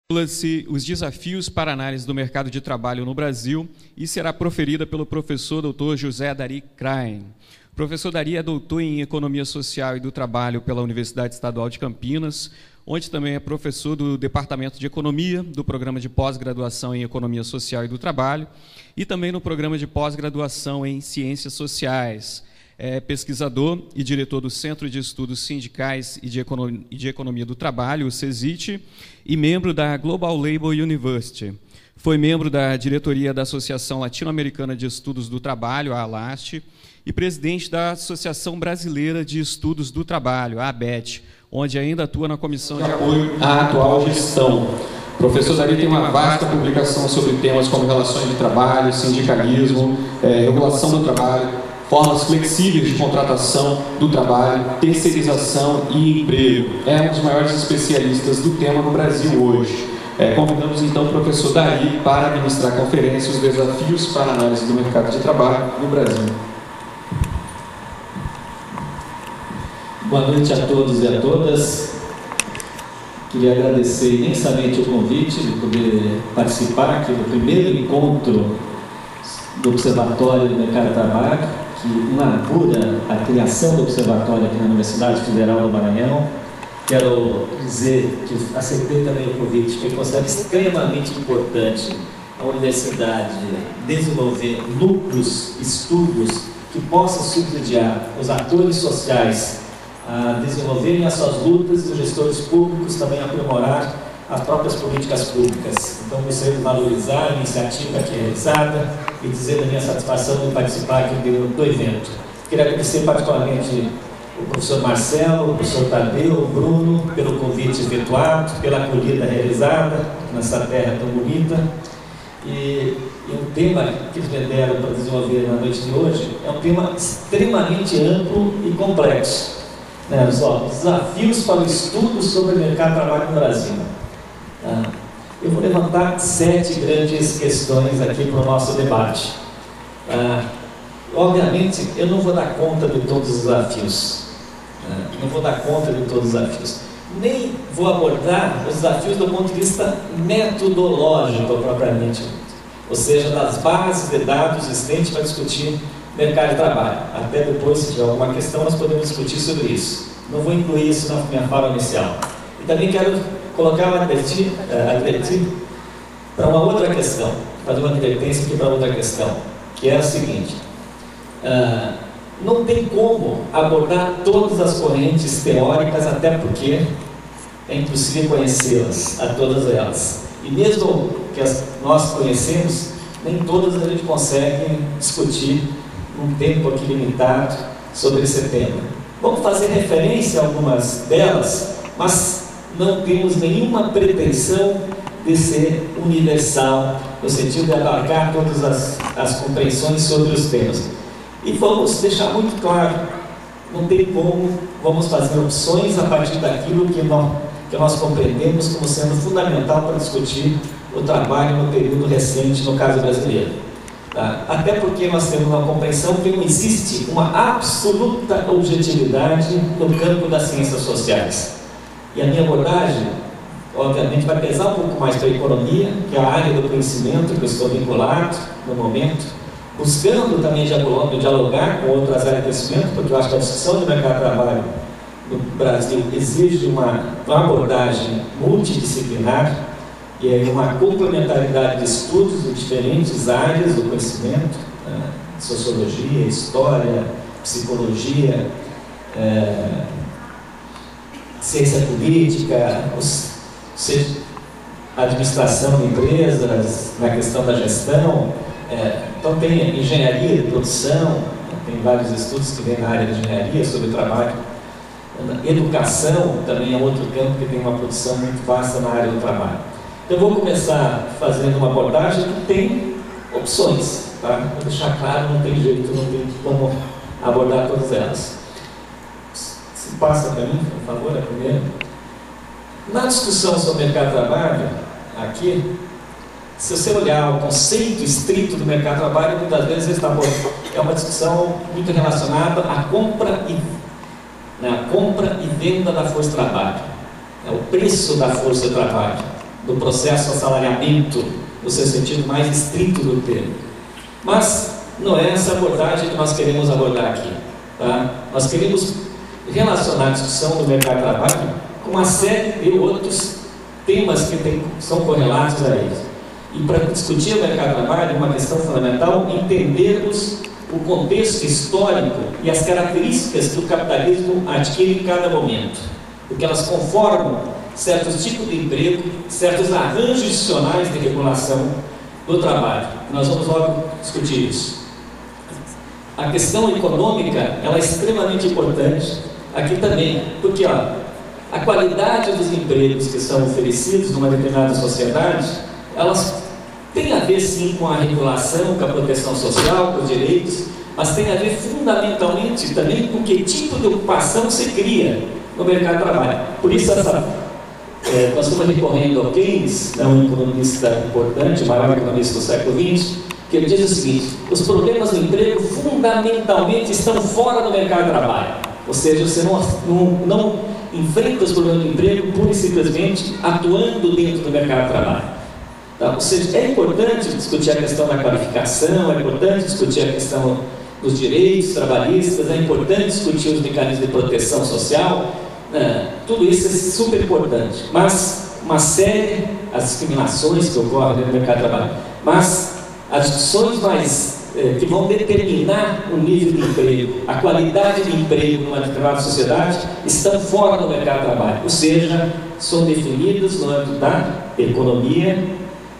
Os desafios para análise do mercado de trabalho no Brasil e será proferida pelo professor Dr. José Dari Krain. O professor Dari é doutor em Economia Social e do Trabalho pela Universidade Estadual de Campinas, onde também é professor do Departamento de Economia, do Programa de Pós-Graduação em Economia Social e do Trabalho, e também no Programa de Pós-Graduação em Ciências Sociais. É pesquisador e diretor do Centro de Estudos Sindicais e de Economia do Trabalho, o CESIT, e membro da Global Labor University. Foi membro da diretoria da Associação Latino-Americana de Estudos do Trabalho, a ALAST, e presidente da Associação Brasileira de Estudos do Trabalho, a ABET, onde ainda atua na Comissão de Apoio à Atual Gestão. O professor Dari tem uma vasta publicação sobre temas como relações de trabalho, sindicalismo, regulação do trabalho, formas flexíveis de contratação do trabalho, terceirização e emprego. É um dos maiores especialistas do tema no Brasil hoje. Convidamos então o professor Dari para ministrar a conferência Os Desafios para a Análise do Mercado de Trabalho no Brasil. Boa noite a todos e a todas. Queria agradecer imensamente o convite de poder participar aqui do primeiro encontro do Observatório do Mercado de Trabalho, que inaugura a criação do Observatório aqui na Universidade Federal do Maranhão. Quero dizer que aceitei também o convite, porque considero extremamente importante a Universidade desenvolver núcleos, estudos que possam subsidiar os atores sociais a desenvolverem as suas lutas e os gestores públicos também aprimorar as próprias políticas públicas. Então, gostaria de valorizar a iniciativa aqui realizada e dizer da minha satisfação de participar aqui do evento. Queria agradecer particularmente o professor Marcelo, o professor Tadeu, o Bruno, pelo convite efetuado, pela acolhida realizada nessa terra tão bonita. E o tema que eles me deram para desenvolver na noite de hoje é um tema extremamente amplo e complexo. Os desafios para o estudo sobre o mercado de trabalho no Brasil. Eu vou levantar 7 grandes questões aqui para o nosso debate. Obviamente, eu não vou dar conta de todos os desafios. Não vou dar conta de todos os desafios. Nem vou abordar os desafios do ponto de vista metodológico, propriamente. Ou seja, das bases de dados existentes para discutir mercado de trabalho. Até depois, se tiver alguma questão, nós podemos discutir sobre isso. Não vou incluir isso na minha fala inicial. E também quero colocar uma advertir para uma outra questão, fazer uma advertência aqui para outra questão, que é a seguinte: não tem como abordar todas as correntes teóricas, até porque é impossível conhecê-las, a todas elas. E mesmo que nós conhecemos, nem todas a gente consegue discutir num tempo aqui limitado sobre esse tema. Vamos fazer referência a algumas delas, mas não temos nenhuma pretensão de ser universal, no sentido de abarcar todas as compreensões sobre os temas. E vamos deixar muito claro, não tem como, vamos fazer opções a partir daquilo que nós compreendemos como sendo fundamental para discutir o trabalho no período recente, no caso brasileiro. Até porque nós temos uma compreensão que não existe uma absoluta objetividade no campo das ciências sociais. E a minha abordagem, obviamente, vai pesar um pouco mais para a economia, que é a área do conhecimento que eu estou vinculado no momento, buscando também dialogar com outras áreas de conhecimento, porque eu acho que a discussão do mercado de trabalho no Brasil exige uma abordagem multidisciplinar e aí uma complementaridade de estudos de diferentes áreas do conhecimento, sociologia, história, psicologia, ciência política, administração de empresas, na questão da gestão. Então tem engenharia de produção, tem vários estudos que vêm na área de engenharia sobre o trabalho. Educação também é outro campo que tem uma produção muito vasta na área do trabalho. Eu vou começar fazendo uma abordagem que tem opções, tá? Vou deixar claro, não tem jeito, não tem como abordar todas elas. Se passa para mim, por favor, a primeira. Na discussão sobre o mercado de trabalho, aqui, se você olhar o conceito estrito do mercado de trabalho, muitas vezes é uma discussão muito relacionada à compra e venda da força de trabalho. É o preço da força de trabalho. do processo de assalariamento, no seu sentido mais estrito do termo. Mas não é essa abordagem que nós queremos abordar aqui. Tá? Nós queremos relacionar a discussão do mercado de trabalho com uma série de outros temas que são correlatos a eles. E para discutir o mercado de trabalho, é uma questão fundamental entendermos o contexto histórico e as características que o capitalismo adquire em cada momento, porque elas conformam certos tipos de emprego, certos arranjos institucionais de regulação do trabalho. Nós vamos logo discutir isso. A questão econômica, ela é extremamente importante aqui também, porque a qualidade dos empregos que são oferecidos numa determinada sociedade, elas têm a ver sim com a regulação, com a proteção social, com os direitos, mas tem a ver fundamentalmente também com que tipo de ocupação se cria no mercado de trabalho. Por isso nós estamos recorrendo ao Keynes, um economista importante, o maior economista do século XX, que ele diz o seguinte: os problemas do emprego fundamentalmente estão fora do mercado de trabalho. Ou seja, você não enfrenta os problemas do emprego pura e simplesmente atuando dentro do mercado de trabalho. Tá? Ou seja, é importante discutir a questão da qualificação, é importante discutir a questão dos direitos trabalhistas, é importante discutir os mecanismos de proteção social, tudo isso é super importante. Mas uma série, as discriminações que ocorrem no mercado de trabalho, mas as discussões mais que vão determinar o nível de emprego, a qualidade de emprego numa determinada sociedade, estão fora do mercado de trabalho, ou seja, são definidos no âmbito da economia,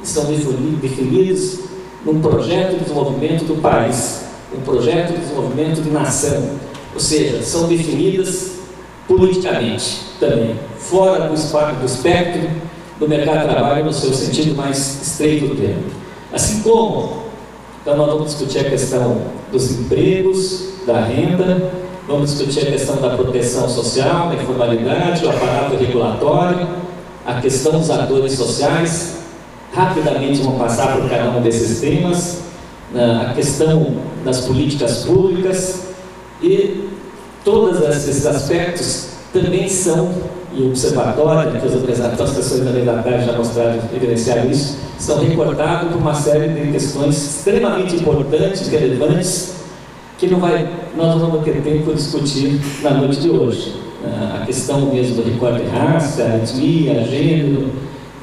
estão definidos num projeto de desenvolvimento do país, um projeto de desenvolvimento de nação, ou seja, são definidas politicamente também, fora do espectro do mercado de trabalho no seu sentido mais estreito do termo. Assim como, então nós vamos discutir a questão dos empregos, da renda, vamos discutir a questão da proteção social, da informalidade, o aparato regulatório, a questão dos atores sociais. Rapidamente vamos passar por cada um desses temas, a questão das políticas públicas, e todos esses aspectos também são, e o observatório, que as apresentações da lei da tarde já mostraram, evidenciaram isso, são recordados por uma série de questões extremamente importantes, relevantes, que nós não vamos ter tempo de discutir na noite de hoje. A questão mesmo do recorte de raça, etnia, gênero,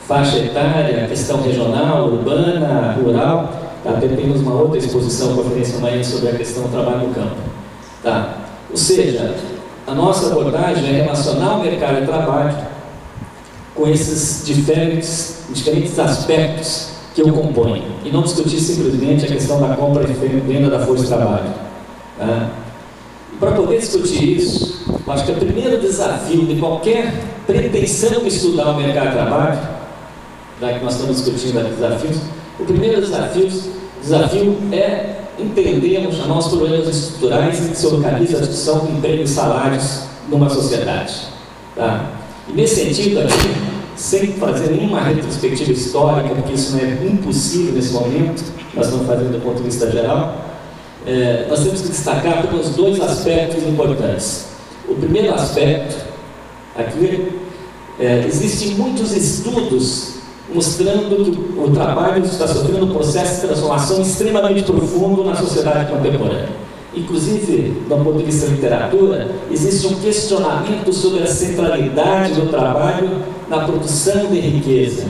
faixa etária, a questão regional, urbana, rural. Até temos uma outra exposição, conferência amanhã sobre a questão do trabalho no campo. Tá? Ou seja, a nossa abordagem é relacionar o mercado de trabalho com esses diferentes aspectos que o compõem, e não discutir simplesmente a questão da compra e venda da força de trabalho. Tá? E para poder discutir isso, acho que o primeiro desafio de qualquer pretensão de estudar o mercado de trabalho, já que nós estamos discutindo desafios, o primeiro desafio é entendermos, chamar os problemas estruturais em que se localiza a discussão de emprego e salários numa sociedade. Tá? E nesse sentido aqui, sem fazer nenhuma retrospectiva histórica, porque isso não é impossível nesse momento, nós estamos fazendo do ponto de vista geral, nós temos que destacar pelos dois aspectos importantes. O primeiro aspecto, aqui, existem muitos estudos mostrando que o trabalho está sofrendo um processo de transformação extremamente profundo na sociedade contemporânea. Inclusive, do ponto de vista da literatura, existe um questionamento sobre a centralidade do trabalho na produção de riqueza,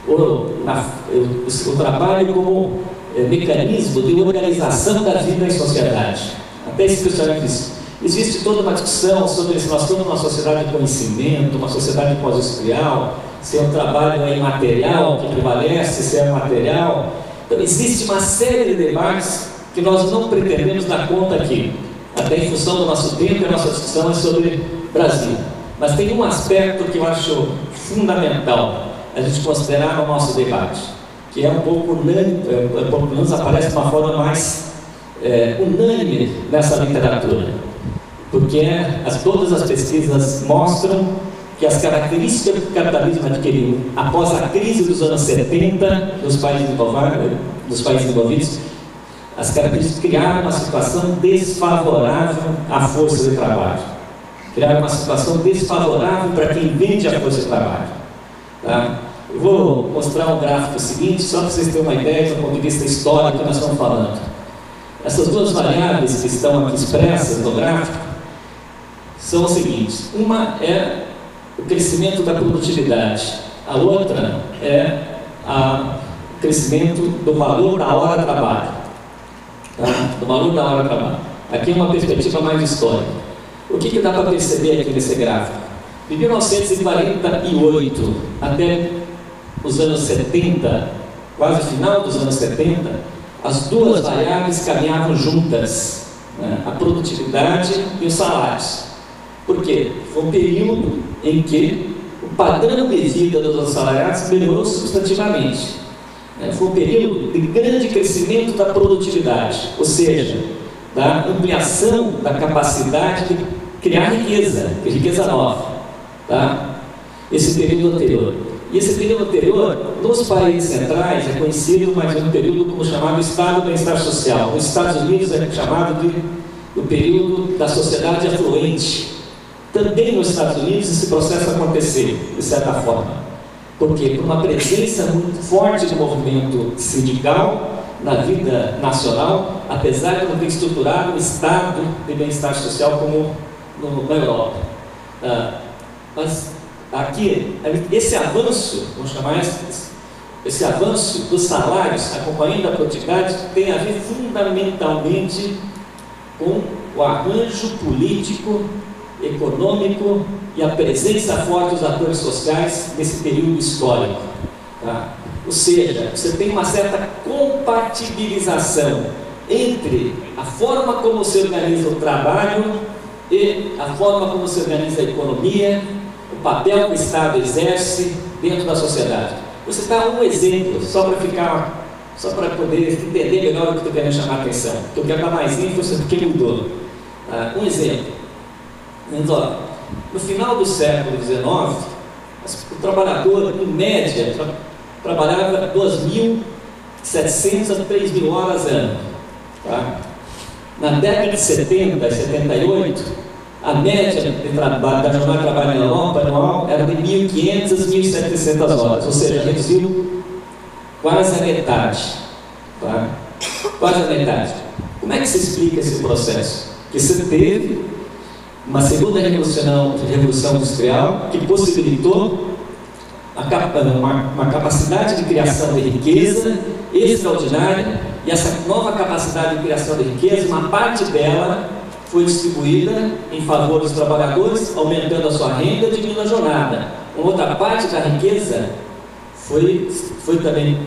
o trabalho como mecanismo de organização da vida em sociedade. Até esse questionamento diz. Existe toda uma discussão sobre se nós estamos numa sociedade de conhecimento, uma sociedade pós-industrial, se é um trabalho imaterial que prevalece, se é material. Então, existe uma série de debates que nós não pretendemos dar conta aqui, até em função do nosso tempo, e a nossa discussão é sobre Brasil. Mas tem um aspecto que eu acho fundamental a gente considerar no nosso debate, que é um pouco unânime, aparece de uma forma mais unânime nessa literatura, porque todas as pesquisas mostram que as características que o capitalismo adquiriu após a crise dos anos 70 dos países desenvolvidos, as características criaram uma situação desfavorável à força de trabalho. Criaram uma situação desfavorável para quem vende a força de trabalho. Tá? Eu vou mostrar um gráfico seguinte, só para vocês terem uma ideia do ponto de vista histórico que nós estamos falando. Essas duas variáveis que estão aqui expressas no gráfico são as seguintes. Uma é o crescimento da produtividade, a outra é o crescimento do valor da hora de trabalho. Tá? Do valor da hora de trabalho. Aqui é uma perspectiva mais histórica. O que dá para perceber aqui nesse gráfico? De 1948 até os anos 70, quase final dos anos 70, as duas variáveis caminhavam juntas, né? A produtividade e os salários. Por quê? Foi um período em que o padrão de vida dos assalariados melhorou substantivamente. Foi um período de grande crescimento da produtividade, ou seja, da ampliação da capacidade de criar riqueza nova. Tá? Esse período anterior. E esse período anterior, nos países centrais, é conhecido mais um período como chamado Estado do Bem-Estar Social. Nos Estados Unidos é chamado do período da sociedade afluente. Também nos Estados Unidos esse processo aconteceu, de certa forma. Por quê? Por uma presença muito forte do movimento sindical na vida nacional, apesar de não ter estruturado o Estado de Bem-Estar Social como na Europa. Mas aqui, esse avanço, vamos chamar esse avanço dos salários acompanhando a produtividade tem a ver fundamentalmente com o arranjo político, econômico e a presença forte dos atores sociais nesse período histórico. Tá? Ou seja, você tem uma certa compatibilização entre a forma como se organiza o trabalho e a forma como se organiza a economia, o papel que o Estado exerce dentro da sociedade. Você dá um exemplo, só para poder entender melhor o que estou querendo chamar a atenção. Eu quero dar mais ênfase do que mudou. Um exemplo. No final do século XIX, o trabalhador, em média, trabalhava 2.700 a 3.000 horas ano. Tá? Na década de 70 e 78, a média da jornada de trabalho na Europa anual era de 1.500 a 1.700 horas, ou seja, reduziu quase a metade. Tá? Quase a metade. Como é que se explica esse processo? Que você teve uma segunda revolução industrial que possibilitou uma capacidade de criação de riqueza extraordinária, e essa nova capacidade de criação de riqueza, uma parte dela foi distribuída em favor dos trabalhadores, aumentando a sua renda e diminuindo a jornada. Uma outra parte da riqueza foi também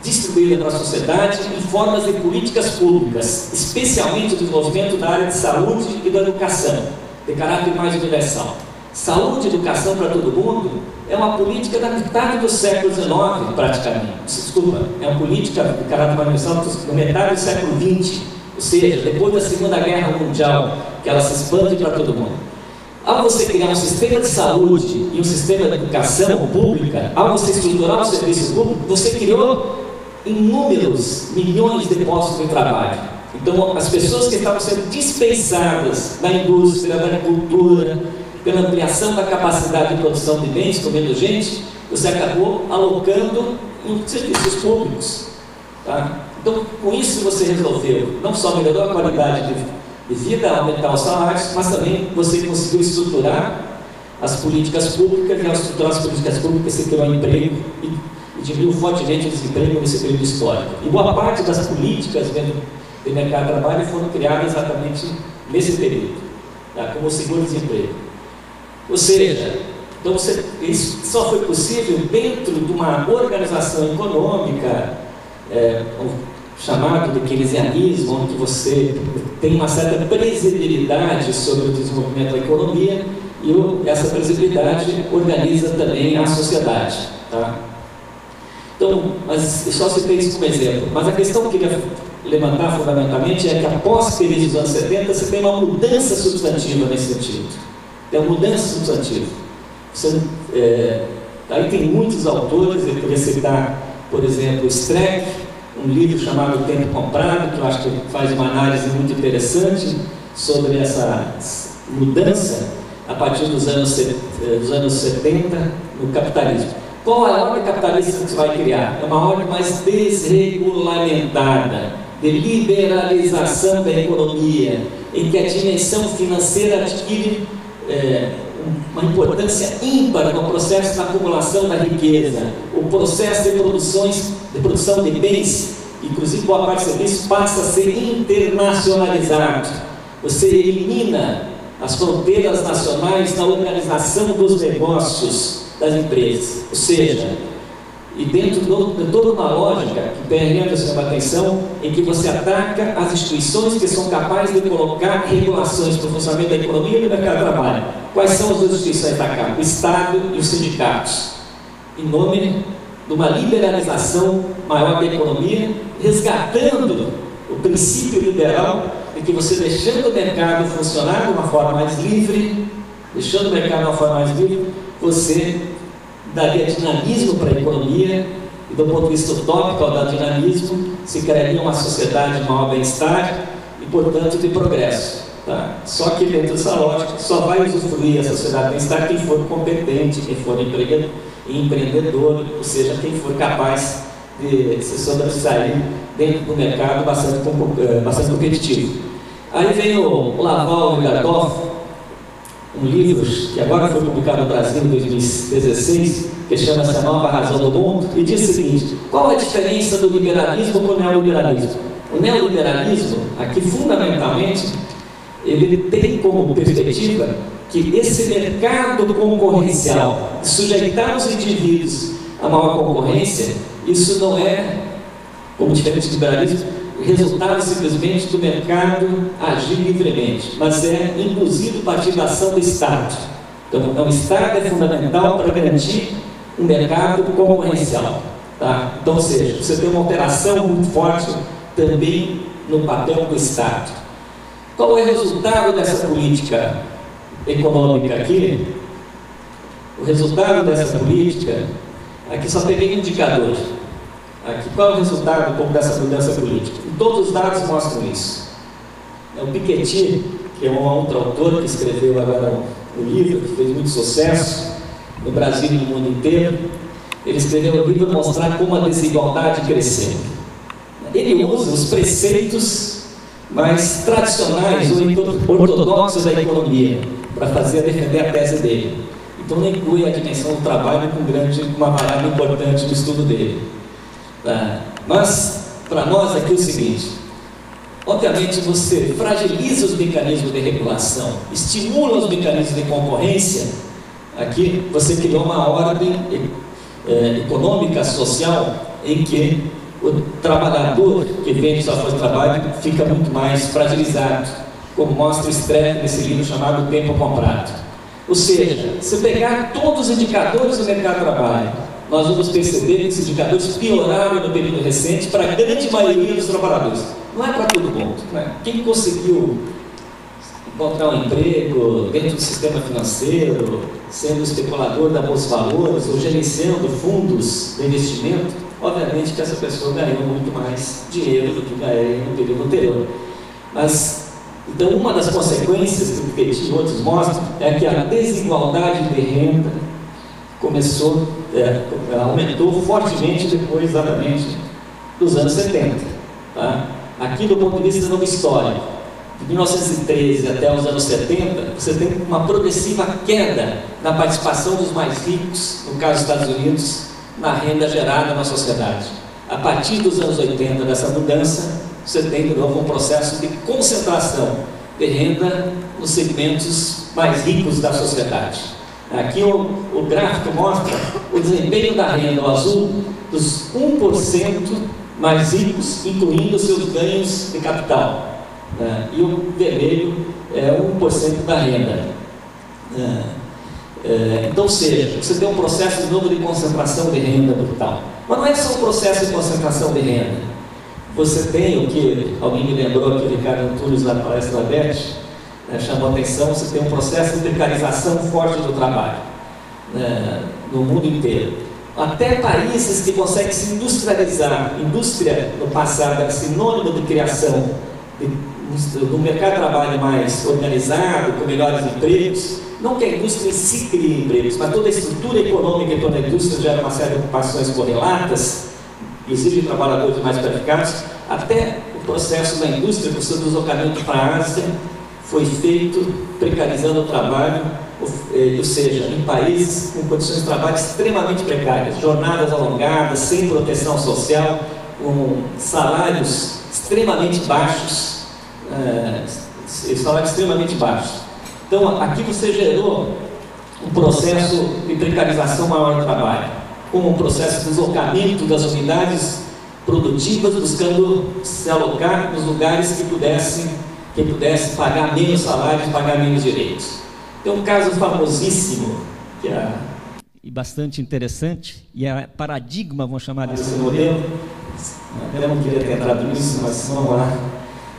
distribuída para a sociedade em formas de políticas públicas, especialmente o desenvolvimento da área de saúde e da educação, de caráter mais universal. Saúde e educação para todo mundo é uma política da metade do século XIX, praticamente. Desculpa, é uma política de caráter mais universal da metade do século XX, ou seja, depois da Segunda Guerra Mundial, que ela se expande para todo mundo. Ao você criar um sistema de saúde e um sistema de educação pública, ao você estruturar o serviço público, você criou inúmeros milhões de postos de trabalho. Então, as pessoas que estavam sendo dispensadas na indústria, na agricultura, pela ampliação da capacidade de produção de bens, comendo gente, você acabou alocando em serviços públicos. Tá? Então, com isso você resolveu não só melhorar a qualidade de vida, aumentar os salários, mas também você conseguiu estruturar as políticas públicas, e ao estruturar as políticas públicas você criou emprego e diminuiu fortemente o desemprego nesse período histórico. E boa parte das políticas de mercado de trabalho foram criadas exatamente nesse período, tá? Como o seguro-desemprego. Ou seja, então isso só foi possível dentro de uma organização econômica, chamado de keynesianismo, onde você tem uma certa previsibilidade sobre o desenvolvimento da economia, e essa previsibilidade organiza também a sociedade. Tá? Então, mas só citei isso como exemplo. Mas a questão que eu queria levantar fundamentalmente é que após o período dos anos 70, você tem uma mudança substantiva nesse sentido. Tem uma mudança substantiva. Aí tem muitos autores, eu queria citar, por exemplo, Streck, um livro chamado O Tempo Comprado, que eu acho que faz uma análise muito interessante sobre essa mudança a partir dos anos 70 no capitalismo. Qual a ordem capitalista que você vai criar? É uma ordem mais desregulamentada, de liberalização da economia, em que a dimensão financeira adquire uma importância ímpar no processo da acumulação da riqueza, o processo de produção de bens, inclusive boa parte dos serviços, passa a ser internacionalizado. Você elimina as fronteiras nacionais na organização dos negócios das empresas, ou seja, e dentro de toda uma lógica que permite a atenção, em que você ataca as instituições que são capazes de colocar regulações para o funcionamento da economia e do mercado de trabalho. Quais são as duas instituições atacadas? O Estado e os sindicatos, em nome de uma liberalização maior da economia, resgatando o princípio liberal de que você, deixando o mercado funcionar de uma forma mais livre, você daria dinamismo para a economia, e do ponto de vista utópico ao dar dinamismo, se criaria uma sociedade de maior bem-estar e, portanto, de progresso. Tá? Só que dentro dessa lógica, só vai usufruir a sociedade de bem-estar quem for competente, quem for empreendedor, ou seja, quem for capaz de se sobressair dentro do mercado bastante competitivo. Aí vem o Laval e Gardoff, um livro que agora foi publicado no Brasil em 2016, que chama-se A Nova Razão do Mundo, e diz o seguinte: qual a diferença do liberalismo com o neoliberalismo? O neoliberalismo, aqui fundamentalmente, ele tem como perspectiva que esse mercado concorrencial, sujeitar os indivíduos a maior concorrência, isso não é, como diferente do liberalismo, resultado simplesmente do mercado agir livremente, mas é inclusive a partir da ação do Estado. Então, o Estado é fundamental para garantir um mercado concorrencial. Tá? Então, ou seja, você tem uma alteração muito forte também no papel do Estado. Qual é o resultado dessa política econômica aqui? O resultado dessa política, aqui só peguei um indicador. Aqui, qual é o resultado dessa mudança política? E todos os dados mostram isso. O Piketty, que é um outro autor que escreveu agora um livro, que fez muito sucesso no Brasil e no mundo inteiro, ele escreveu um livro para mostrar como a desigualdade cresceu. Ele usa os preceitos mais tradicionais ou ortodoxos da economia para defender a tese dele. Então, não inclui a dimensão do trabalho como uma variável importante do estudo dele. Mas, para nós aqui é o seguinte: obviamente você fragiliza os mecanismos de regulação, estimula os mecanismos de concorrência. Aqui você criou uma ordem econômica, social, em que o trabalhador que vende sua força de trabalho fica muito mais fragilizado, como mostra o Streck nesse livro chamado Tempo Comprado. Ou seja, se pegar todos os indicadores do mercado de trabalho, nós vamos perceber que esses indicadores pioraram no período recente para a grande maioria dos trabalhadores. Não é para todo mundo. Né? Quem conseguiu encontrar um emprego dentro do sistema financeiro, sendo especulador da Bolsa de Valores ou gerenciando fundos de investimento, obviamente que essa pessoa ganhou muito mais dinheiro do que ganhou no período anterior. Mas, então, uma das consequências que o Piketty e outros mostram é que a desigualdade de renda aumentou fortemente depois, exatamente, dos anos 70. Tá? Aqui, do ponto de vista não histórico, de 1913 até os anos 70, você tem uma progressiva queda na participação dos mais ricos, no caso dos Estados Unidos, na renda gerada na sociedade. A partir dos anos 80, dessa mudança, você tem de novo um processo de concentração de renda nos segmentos mais ricos da sociedade. Aqui o gráfico mostra o desempenho da renda, o azul, dos 1% mais ricos, incluindo seus ganhos de capital. E o vermelho é 1% da renda. Então, ou seja, você tem um processo de novo de concentração de renda brutal. Mas não é só um processo de concentração de renda. Você tem o que alguém me lembrou aqui, Ricardo Antunes, na palestra da Beth, chamou a atenção, você tem um processo de precarização forte do trabalho no mundo inteiro. Até países que conseguem se industrializar, indústria no passado era sinônimo de criação de um mercado de trabalho mais organizado, com melhores empregos, não que a indústria em si crie empregos, mas toda a estrutura econômica em torno da indústria gera uma série de ocupações correlatas, exige trabalhadores mais qualificados, até o processo da indústria, o seu deslocamento para a Ásia, foi feito precarizando o trabalho, ou seja, em países com condições de trabalho extremamente precárias, jornadas alongadas, sem proteção social, com salários extremamente baixos, Então, aqui você gerou um processo de precarização maior do trabalho, como um processo de deslocamento das unidades produtivas, buscando se alocar nos lugares que pudesse pagar menos salários, pagar menos direitos. Tem um caso famosíssimo, que é... E bastante interessante, e é paradigma, vamos chamar desse modelo. Até não queria ter entrado nisso, mas vamos lá.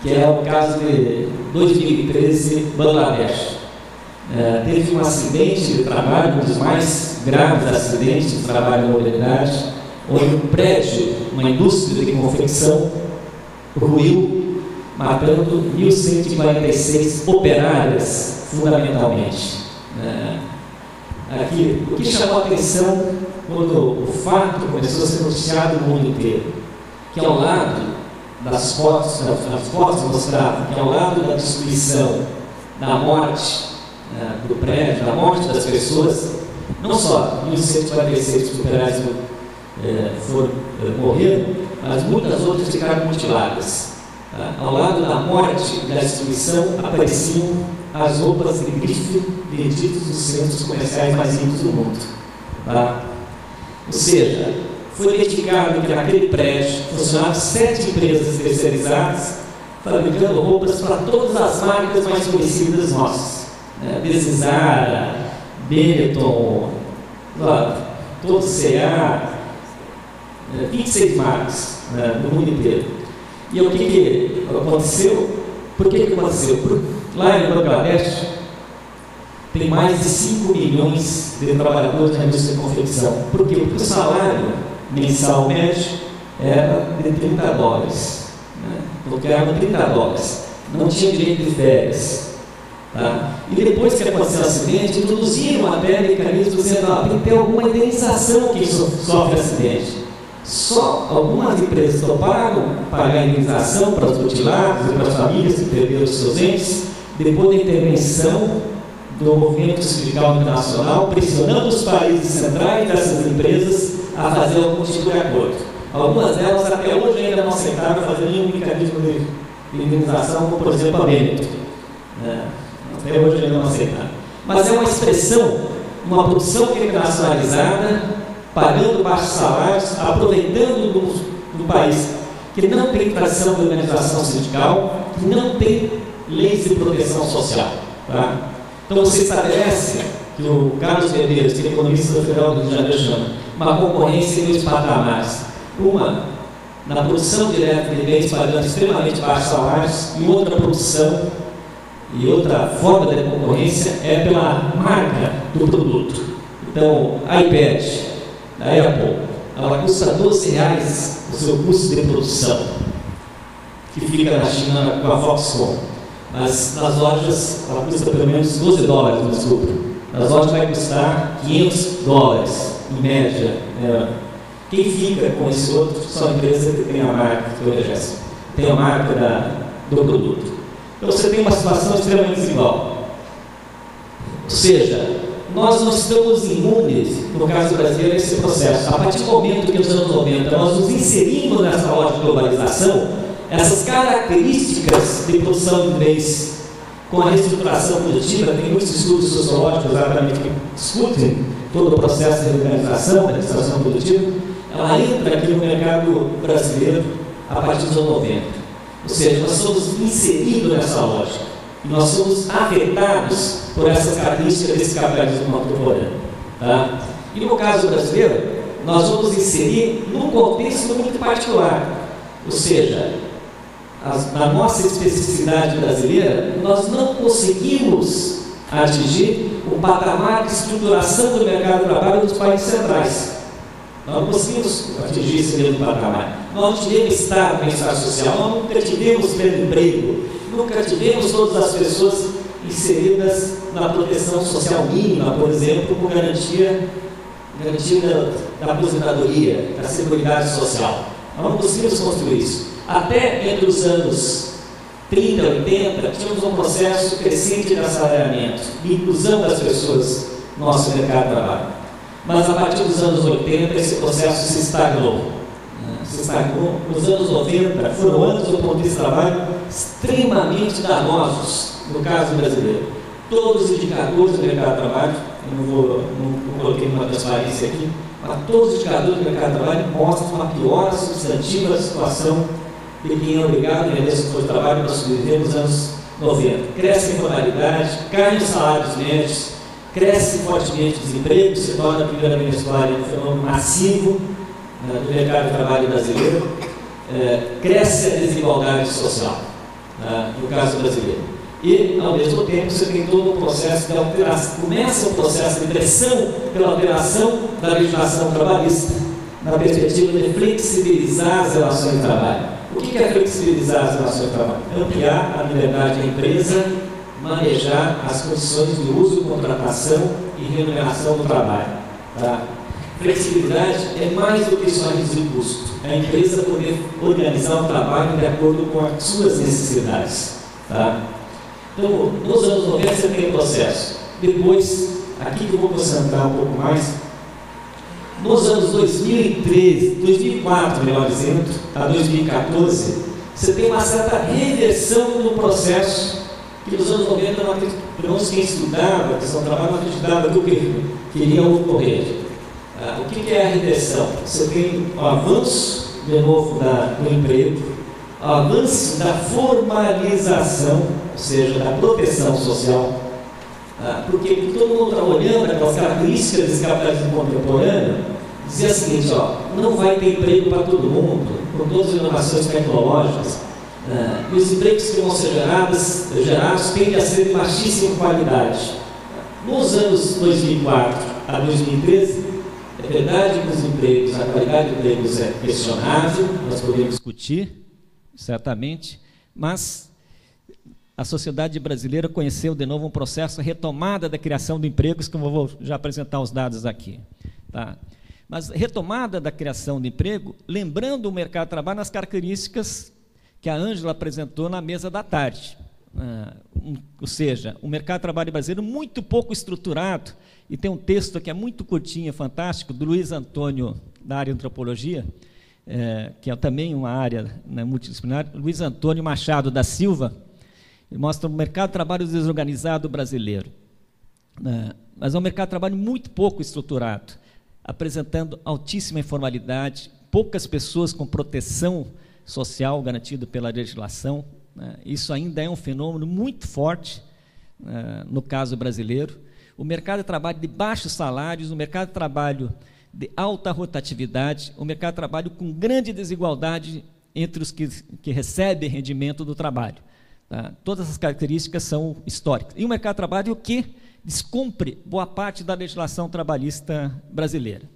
Que é o caso de 2013, Bangladesh. Teve um acidente de trabalho, um dos mais graves acidentes de trabalho na modernidade, onde um prédio, uma indústria de confecção, ruiu, matando 1.146 operárias, fundamentalmente. Aqui, o que chamou a atenção quando o fato começou a ser noticiado no mundo inteiro, que ao lado das fotos, as fotos mostravam que ao lado da destruição, da morte do prédio, da morte das pessoas, não só 1.146 operários morreram, mas muitas outras ficaram mutiladas. Ao lado da morte e da destruição apareciam as roupas de grife vendidas nos centros comerciais mais ricos do mundo. Ou seja, foi identificado que naquele prédio funcionavam 7 empresas especializadas fabricando roupas para todas as marcas mais conhecidas nossas. Zara, Benetton, todo CA, 26 marcas no mundo inteiro. E o que aconteceu? Por que aconteceu? Lá em Bangladesh tem mais de 5 milhões de trabalhadores na indústria de confecção. Por quê? Porque o salário mensal médio era de $30. Porque eram $30. Não tinha direito de férias. E depois que aconteceu o acidente, introduziram até mecanismos dizendo tem que ter alguma indenização quem sofre acidente. Só algumas empresas toparam pagar a indenização para os mutilados e para as famílias que perderam os seus entes, depois da intervenção do movimento sindical internacional, pressionando os países centrais dessas empresas a fazer algum tipo de acordo. Algumas delas até hoje ainda não aceitaram fazer nenhum mecanismo de indenização, como por exemplo a Benetton. Até hoje ainda não aceitaram. Mas é uma expressão, uma produção internacionalizada, pagando baixos salários, aproveitando do país que não tem tradição de organização sindical, que não tem leis de proteção social. Então você estabelece que o Carlos Medeiros, que é economista federal do Rio de Janeiro, chama uma concorrência em dois patamares. Uma, na produção direta de bens pagando extremamente baixos salários, e outra produção e outra forma da concorrência é pela marca do produto. Então, iPad da Apple, ela custa R$12 o seu custo de produção, que fica na China com a Foxconn. Mas nas lojas ela custa pelo menos $12, desculpa. Nas lojas vai custar $500, em média. Quem fica com esse outro são empresas que têm a marca, que eu regesto, tem a marca do produto. Então você tem uma situação extremamente desigual. Ou seja, nós não estamos imunes, no caso brasileiro, a esse processo. A partir do momento que nos anos 90 nós nos inserimos nessa lógica de globalização, essas características de produção de bens com a reestruturação produtiva, tem muitos estudos sociológicos exatamente que discutem todo o processo de organização da reestruturação produtiva, ela entra aqui no mercado brasileiro a partir dos anos 90. Ou seja, nós somos inseridos nessa lógica e nós somos afetados por essas características desse capitalismo contemporâneo. E no caso brasileiro, nós vamos inserir num contexto muito particular. Ou seja, na nossa especificidade brasileira, nós não conseguimos atingir o patamar de estruturação do mercado de trabalho dos países centrais. Nós não conseguimos atingir esse mesmo patamar. Nós não tivemos Estado, bem-estar social, nós nunca tivemos pleno emprego, nunca tivemos todas as pessoas inseridas na proteção social mínima, por exemplo, com garantia da aposentadoria, da seguridade social. Não conseguimos construir isso. Até entre os anos 30 e 80, tínhamos um processo crescente de assalariamento, de inclusão das pessoas no nosso mercado de trabalho. Mas a partir dos anos 80, esse processo se estagnou. Nos anos 90, foram anos do ponto de vista de trabalho extremamente danosos, no caso brasileiro. Todos os indicadores do mercado de trabalho, não coloquei uma transparência aqui, mas todos os indicadores do mercado de trabalho mostram uma piora substantiva da situação de quem é obrigado a vender seu posto de trabalho para sobreviver nos anos 90. Cresce a informalidade, caem os salários médios, cresce fortemente o desemprego, se torna a primeira vez na história um fenômeno massivo do mercado de trabalho brasileiro, cresce a desigualdade social, no caso brasileiro. E, ao mesmo tempo, você tem todo um processo de alteração, começa um processo de pressão pela alteração da legislação trabalhista, na perspectiva de flexibilizar as relações de trabalho. O que é flexibilizar as relações de trabalho? Ampliar a liberdade da empresa, manejar as condições de uso, contratação e remuneração do trabalho. Tá? Flexibilidade é mais do que só reduzir o custo. A empresa poder organizar o trabalho de acordo com as suas necessidades. Tá? Então, nos anos 90 você tem o processo. Depois, aqui que eu vou concentrar um pouco mais, nos anos 2013, 2004, melhor dizendo, a 2014, você tem uma certa reversão no processo que nos anos 90, pelo menos quem estudava a questão do trabalho, não acreditava do que queria ocorrer. O que é a reversão? Você tem o avanço, de novo, do emprego, o avanço da formalização, ou seja, da proteção social, porque todo mundo está olhando aquelas características desse capitalismo contemporâneo, dizia o seguinte, não vai ter emprego para todo mundo, com todas as inovações tecnológicas, e os empregos que vão ser gerados tendem a ser de baixíssima qualidade. Nos anos 2004 a 2013, é verdade que os empregos, a qualidade de empregos é questionável, nós podemos discutir, certamente, mas a sociedade brasileira conheceu de novo um processo de retomada da criação de empregos, que eu vou já apresentar os dados aqui. Tá? Mas retomada da criação de emprego, lembrando o mercado de trabalho nas características que a Ângela apresentou na mesa da tarde. Ou seja, o mercado de trabalho brasileiro muito pouco estruturado, e tem um texto que é muito curtinho, fantástico, do Luiz Antônio, da área de antropologia, que é também uma área multidisciplinar, Luiz Antônio Machado da Silva, ele mostra o mercado de trabalho desorganizado brasileiro. Mas é um mercado de trabalho muito pouco estruturado, apresentando altíssima informalidade, poucas pessoas com proteção social garantida pela legislação. Isso ainda é um fenômeno muito forte no caso brasileiro. O mercado de trabalho de baixos salários, o mercado de trabalho de alta rotatividade, o mercado de trabalho com grande desigualdade entre os que recebem rendimento do trabalho. Tá? Todas essas características são históricas. E o mercado de trabalho que descumpre boa parte da legislação trabalhista brasileira.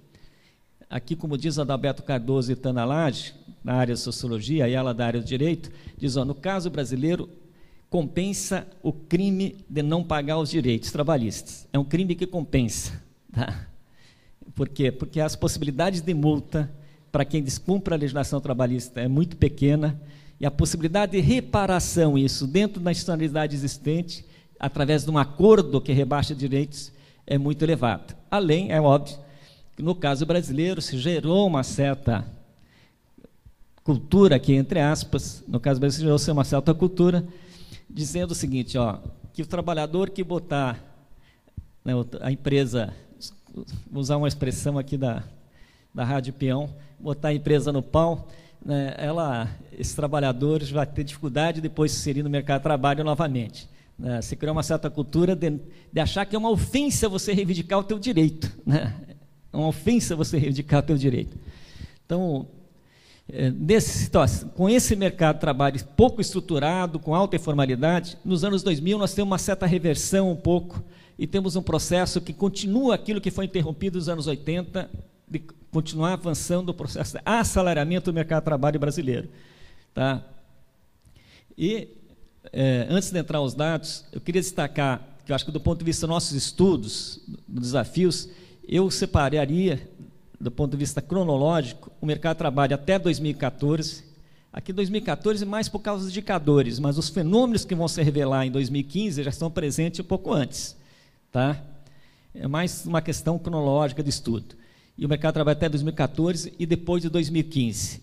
Aqui, como diz Adalberto Cardoso e Tana Lage, na área de sociologia, e ela da área do direito, diz, no caso brasileiro, compensa o crime de não pagar os direitos trabalhistas. É um crime que compensa. Tá? Por quê? Porque as possibilidades de multa para quem descumpre a legislação trabalhista é muito pequena, e a possibilidade de reparação, isso dentro da institucionalidade existente, através de um acordo que rebaixa direitos, é muito elevada. Além, é óbvio, que no caso brasileiro se gerou uma certa cultura aqui, entre aspas, no caso brasileiro gerou-se uma certa cultura, dizendo o seguinte, que o trabalhador que botar, a empresa, vou usar uma expressão aqui da Rádio Peão, botar a empresa no pau, esse trabalhador vai ter dificuldade depois de se inserir no mercado de trabalho novamente. Se criou uma certa cultura de achar que é uma ofensa você reivindicar o teu direito. É uma ofensa você reivindicar o teu direito. Então, com esse mercado de trabalho pouco estruturado, com alta informalidade, nos anos 2000 nós temos uma certa reversão um pouco, e temos um processo que continua aquilo que foi interrompido nos anos 80, de continuar avançando o processo de assalariamento do mercado de trabalho brasileiro. Tá? E antes de entrar aos dados, eu queria destacar que eu acho que do ponto de vista dos nossos estudos, dos desafios, eu separaria, do ponto de vista cronológico, o mercado de trabalho até 2014. Aqui 2014 mais por causa dos indicadores, mas os fenômenos que vão se revelar em 2015 já estão presentes um pouco antes. Tá? É mais uma questão cronológica de estudo. E o mercado de trabalho até 2014 e depois de 2015.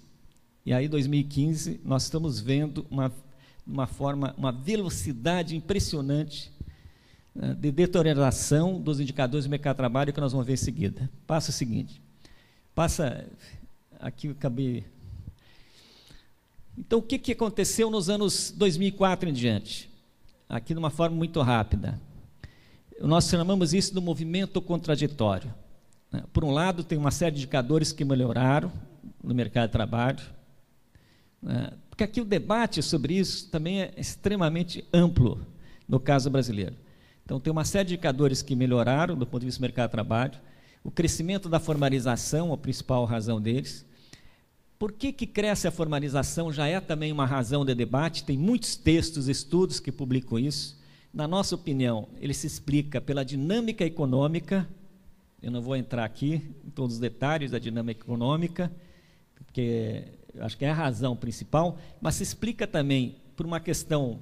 E aí, 2015, nós estamos vendo uma velocidade impressionante de deterioração dos indicadores do mercado de trabalho que nós vamos ver em seguida. Passa o seguinte. Aqui eu acabei... Então, o que aconteceu nos anos 2004 em diante? Aqui, de uma forma muito rápida. Nós chamamos isso do movimento contraditório. Por um lado, tem uma série de indicadores que melhoraram no mercado de trabalho, porque aqui o debate sobre isso também é extremamente amplo no caso brasileiro. Então, tem uma série de indicadores que melhoraram do ponto de vista do mercado de trabalho, o crescimento da formalização, a principal razão deles. Por que cresce a formalização? Já é também uma razão de debate, tem muitos textos, estudos que publicam isso. Na nossa opinião, ele se explica pela dinâmica econômica. Eu não vou entrar aqui em todos os detalhes da dinâmica econômica, porque eu acho que é a razão principal, mas se explica também por uma questão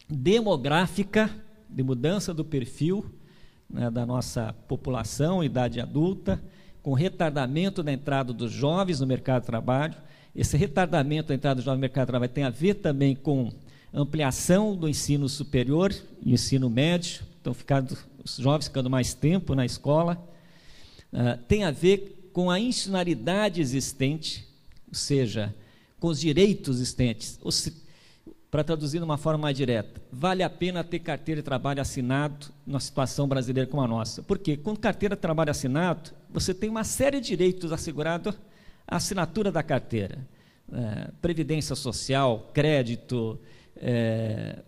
demográfica, de mudança do perfil, né, da nossa população, idade adulta, com retardamento da entrada dos jovens no mercado de trabalho. Esse retardamento da entrada dos jovens no mercado de trabalho tem a ver também com ampliação do ensino superior e ensino médio, então os jovens ficando mais tempo na escola. Tem a ver com a institucionalidade existente, ou seja, com os direitos existentes. Para traduzir de uma forma mais direta, vale a pena ter carteira de trabalho assinado numa situação brasileira como a nossa. Por quê? Com carteira de trabalho assinado, você tem uma série de direitos assegurados à assinatura da carteira. Previdência social, crédito,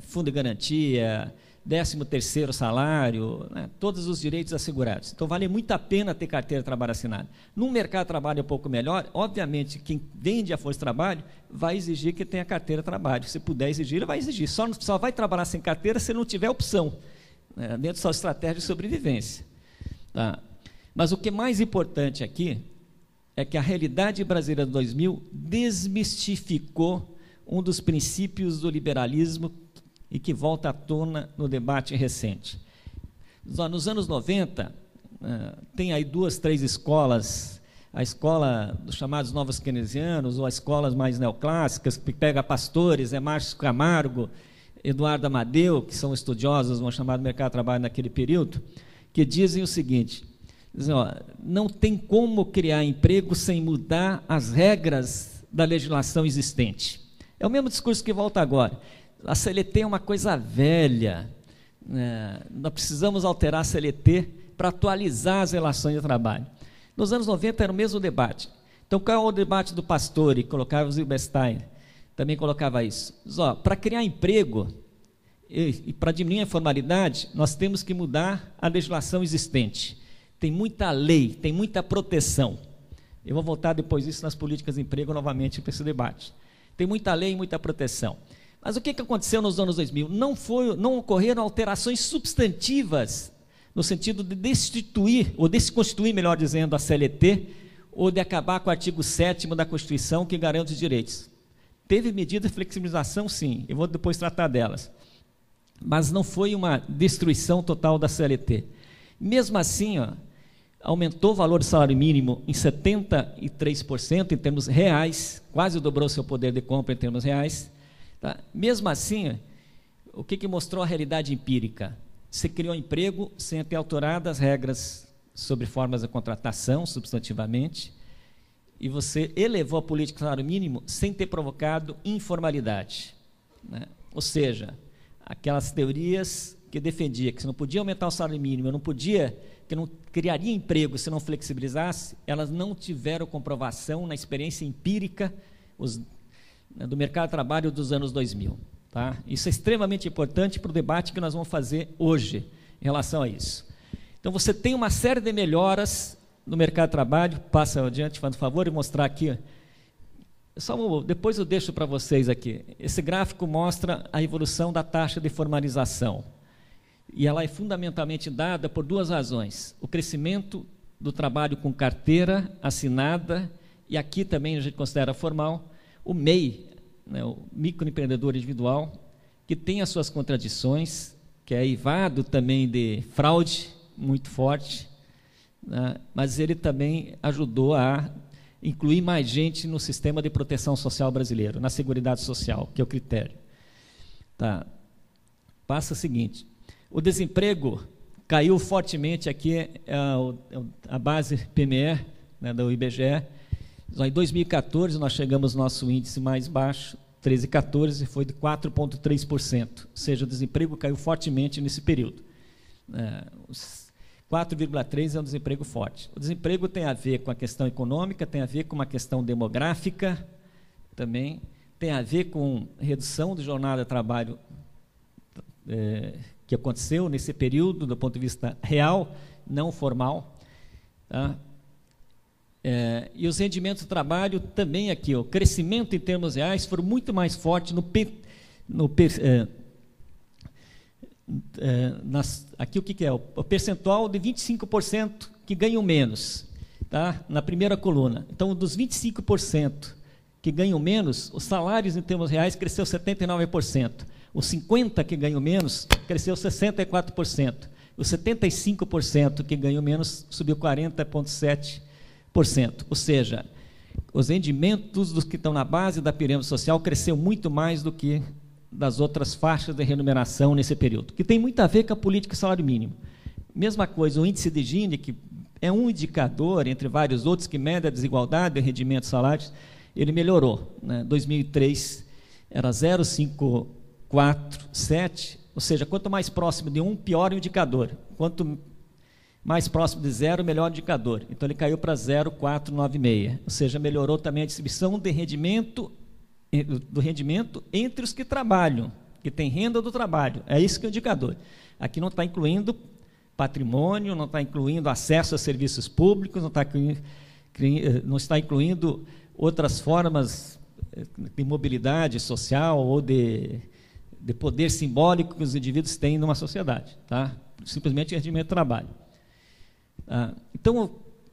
fundo de garantia, 13º salário, né, todos os direitos assegurados. Então, vale muito a pena ter carteira de trabalho assinada. Num mercado de trabalho um pouco melhor, obviamente, quem vende a força de trabalho vai exigir que tenha carteira de trabalho. Se puder exigir, ele vai exigir. Só vai trabalhar sem carteira se não tiver opção, né, dentro da sua estratégia de sobrevivência. Tá? Mas o que é mais importante aqui é que a realidade brasileira de 2000 desmistificou um dos princípios do liberalismo e que volta à tona no debate recente. Nos anos 90, tem aí 2, 3 escolas, a escola dos chamados novos keynesianos, ou as escolas mais neoclássicas, que pega pastores, Márcio Camargo, Eduardo Amadeu, que são estudiosos, vão chamar do mercado de trabalho naquele período, que dizem o seguinte, não tem como criar emprego sem mudar as regras da legislação existente. É o mesmo discurso que volta agora. A CLT é uma coisa velha, nós precisamos alterar a CLT para atualizar as relações de trabalho. Nos anos 90 era o mesmo debate. Então, qual é o debate do Pastore, que colocava o Zilberstein, também colocava isso. Para criar emprego e para diminuir a informalidade, nós temos que mudar a legislação existente. Tem muita lei, tem muita proteção. Eu vou voltar depois disso nas políticas de emprego novamente para esse debate. Tem muita lei e muita proteção. Mas o que aconteceu nos anos 2000? Não ocorreram alterações substantivas no sentido de destituir, ou desconstituir, melhor dizendo, a CLT, ou de acabar com o artigo 7º da Constituição que garante os direitos. Teve medida de flexibilização, sim, eu vou depois tratar delas. Mas não foi uma destruição total da CLT. Mesmo assim, aumentou o valor do salário mínimo em 73% em termos reais, quase dobrou seu poder de compra em termos reais. Tá? Mesmo assim, o que mostrou a realidade empírica? Você criou emprego sem ter alterado as regras sobre formas de contratação, substantivamente, e você elevou a política do salário mínimo sem ter provocado informalidade. Né? Ou seja, aquelas teorias que defendia que você não podia aumentar o salário mínimo, que não criaria emprego se não flexibilizasse, elas não tiveram comprovação na experiência empírica do mercado de trabalho dos anos 2000. Tá? Isso é extremamente importante para o debate que nós vamos fazer hoje em relação a isso. Então, você tem uma série de melhoras no mercado de trabalho. Passa adiante, faz o favor, e mostrar aqui Depois eu deixo para vocês aqui. Esse gráfico mostra a evolução da taxa de formalização. E ela é fundamentalmente dada por duas razões. O crescimento do trabalho com carteira assinada, e aqui também a gente considera formal, o MEI, né, o microempreendedor individual, que tem as suas contradições, que é eivado também de fraude muito forte, né, mas ele também ajudou a incluir mais gente no sistema de proteção social brasileiro, na Seguridade Social, que é o critério. Tá. Passa o seguinte, o desemprego caiu fortemente, aqui a base PME, né, do IBGE. Em 2014, nós chegamos ao nosso índice mais baixo, 13, 14, foi de 4,3%, ou seja, o desemprego caiu fortemente nesse período. 4,3% é um desemprego forte. O desemprego tem a ver com a questão econômica, tem a ver com uma questão demográfica, também tem a ver com redução de jornada de trabalho que aconteceu nesse período, do ponto de vista real, não formal. Tá? E os rendimentos do trabalho também aqui, o crescimento em termos reais foram muito mais forte aqui o que é? O percentual de 25% que ganham menos, tá? Na primeira coluna. Então, dos 25% que ganham menos, os salários em termos reais cresceu 79%. Os 50% que ganham menos, cresceu 64%. Os 75% que ganham menos, subiu 40,7%. Ou seja, os rendimentos dos que estão na base da pirâmide social cresceu muito mais do que das outras faixas de remuneração nesse período, que tem muito a ver com a política de salário mínimo. Mesma coisa, o índice de Gini, que é um indicador, entre vários outros, que mede a desigualdade de rendimentos e salários, ele melhorou. Né? 2003 era 0,547, ou seja, quanto mais próximo de 1, pior o indicador. Quanto mais próximo de 0, melhor o indicador. Então, ele caiu para 0,496, ou seja, melhorou também a distribuição de do rendimento entre os que trabalham, que têm renda do trabalho. É isso que é o indicador. Aqui não está incluindo patrimônio, não está incluindo acesso a serviços públicos, não está incluindo outras formas de mobilidade social ou de poder simbólico que os indivíduos têm numa sociedade. Tá? Simplesmente rendimento do trabalho. Então,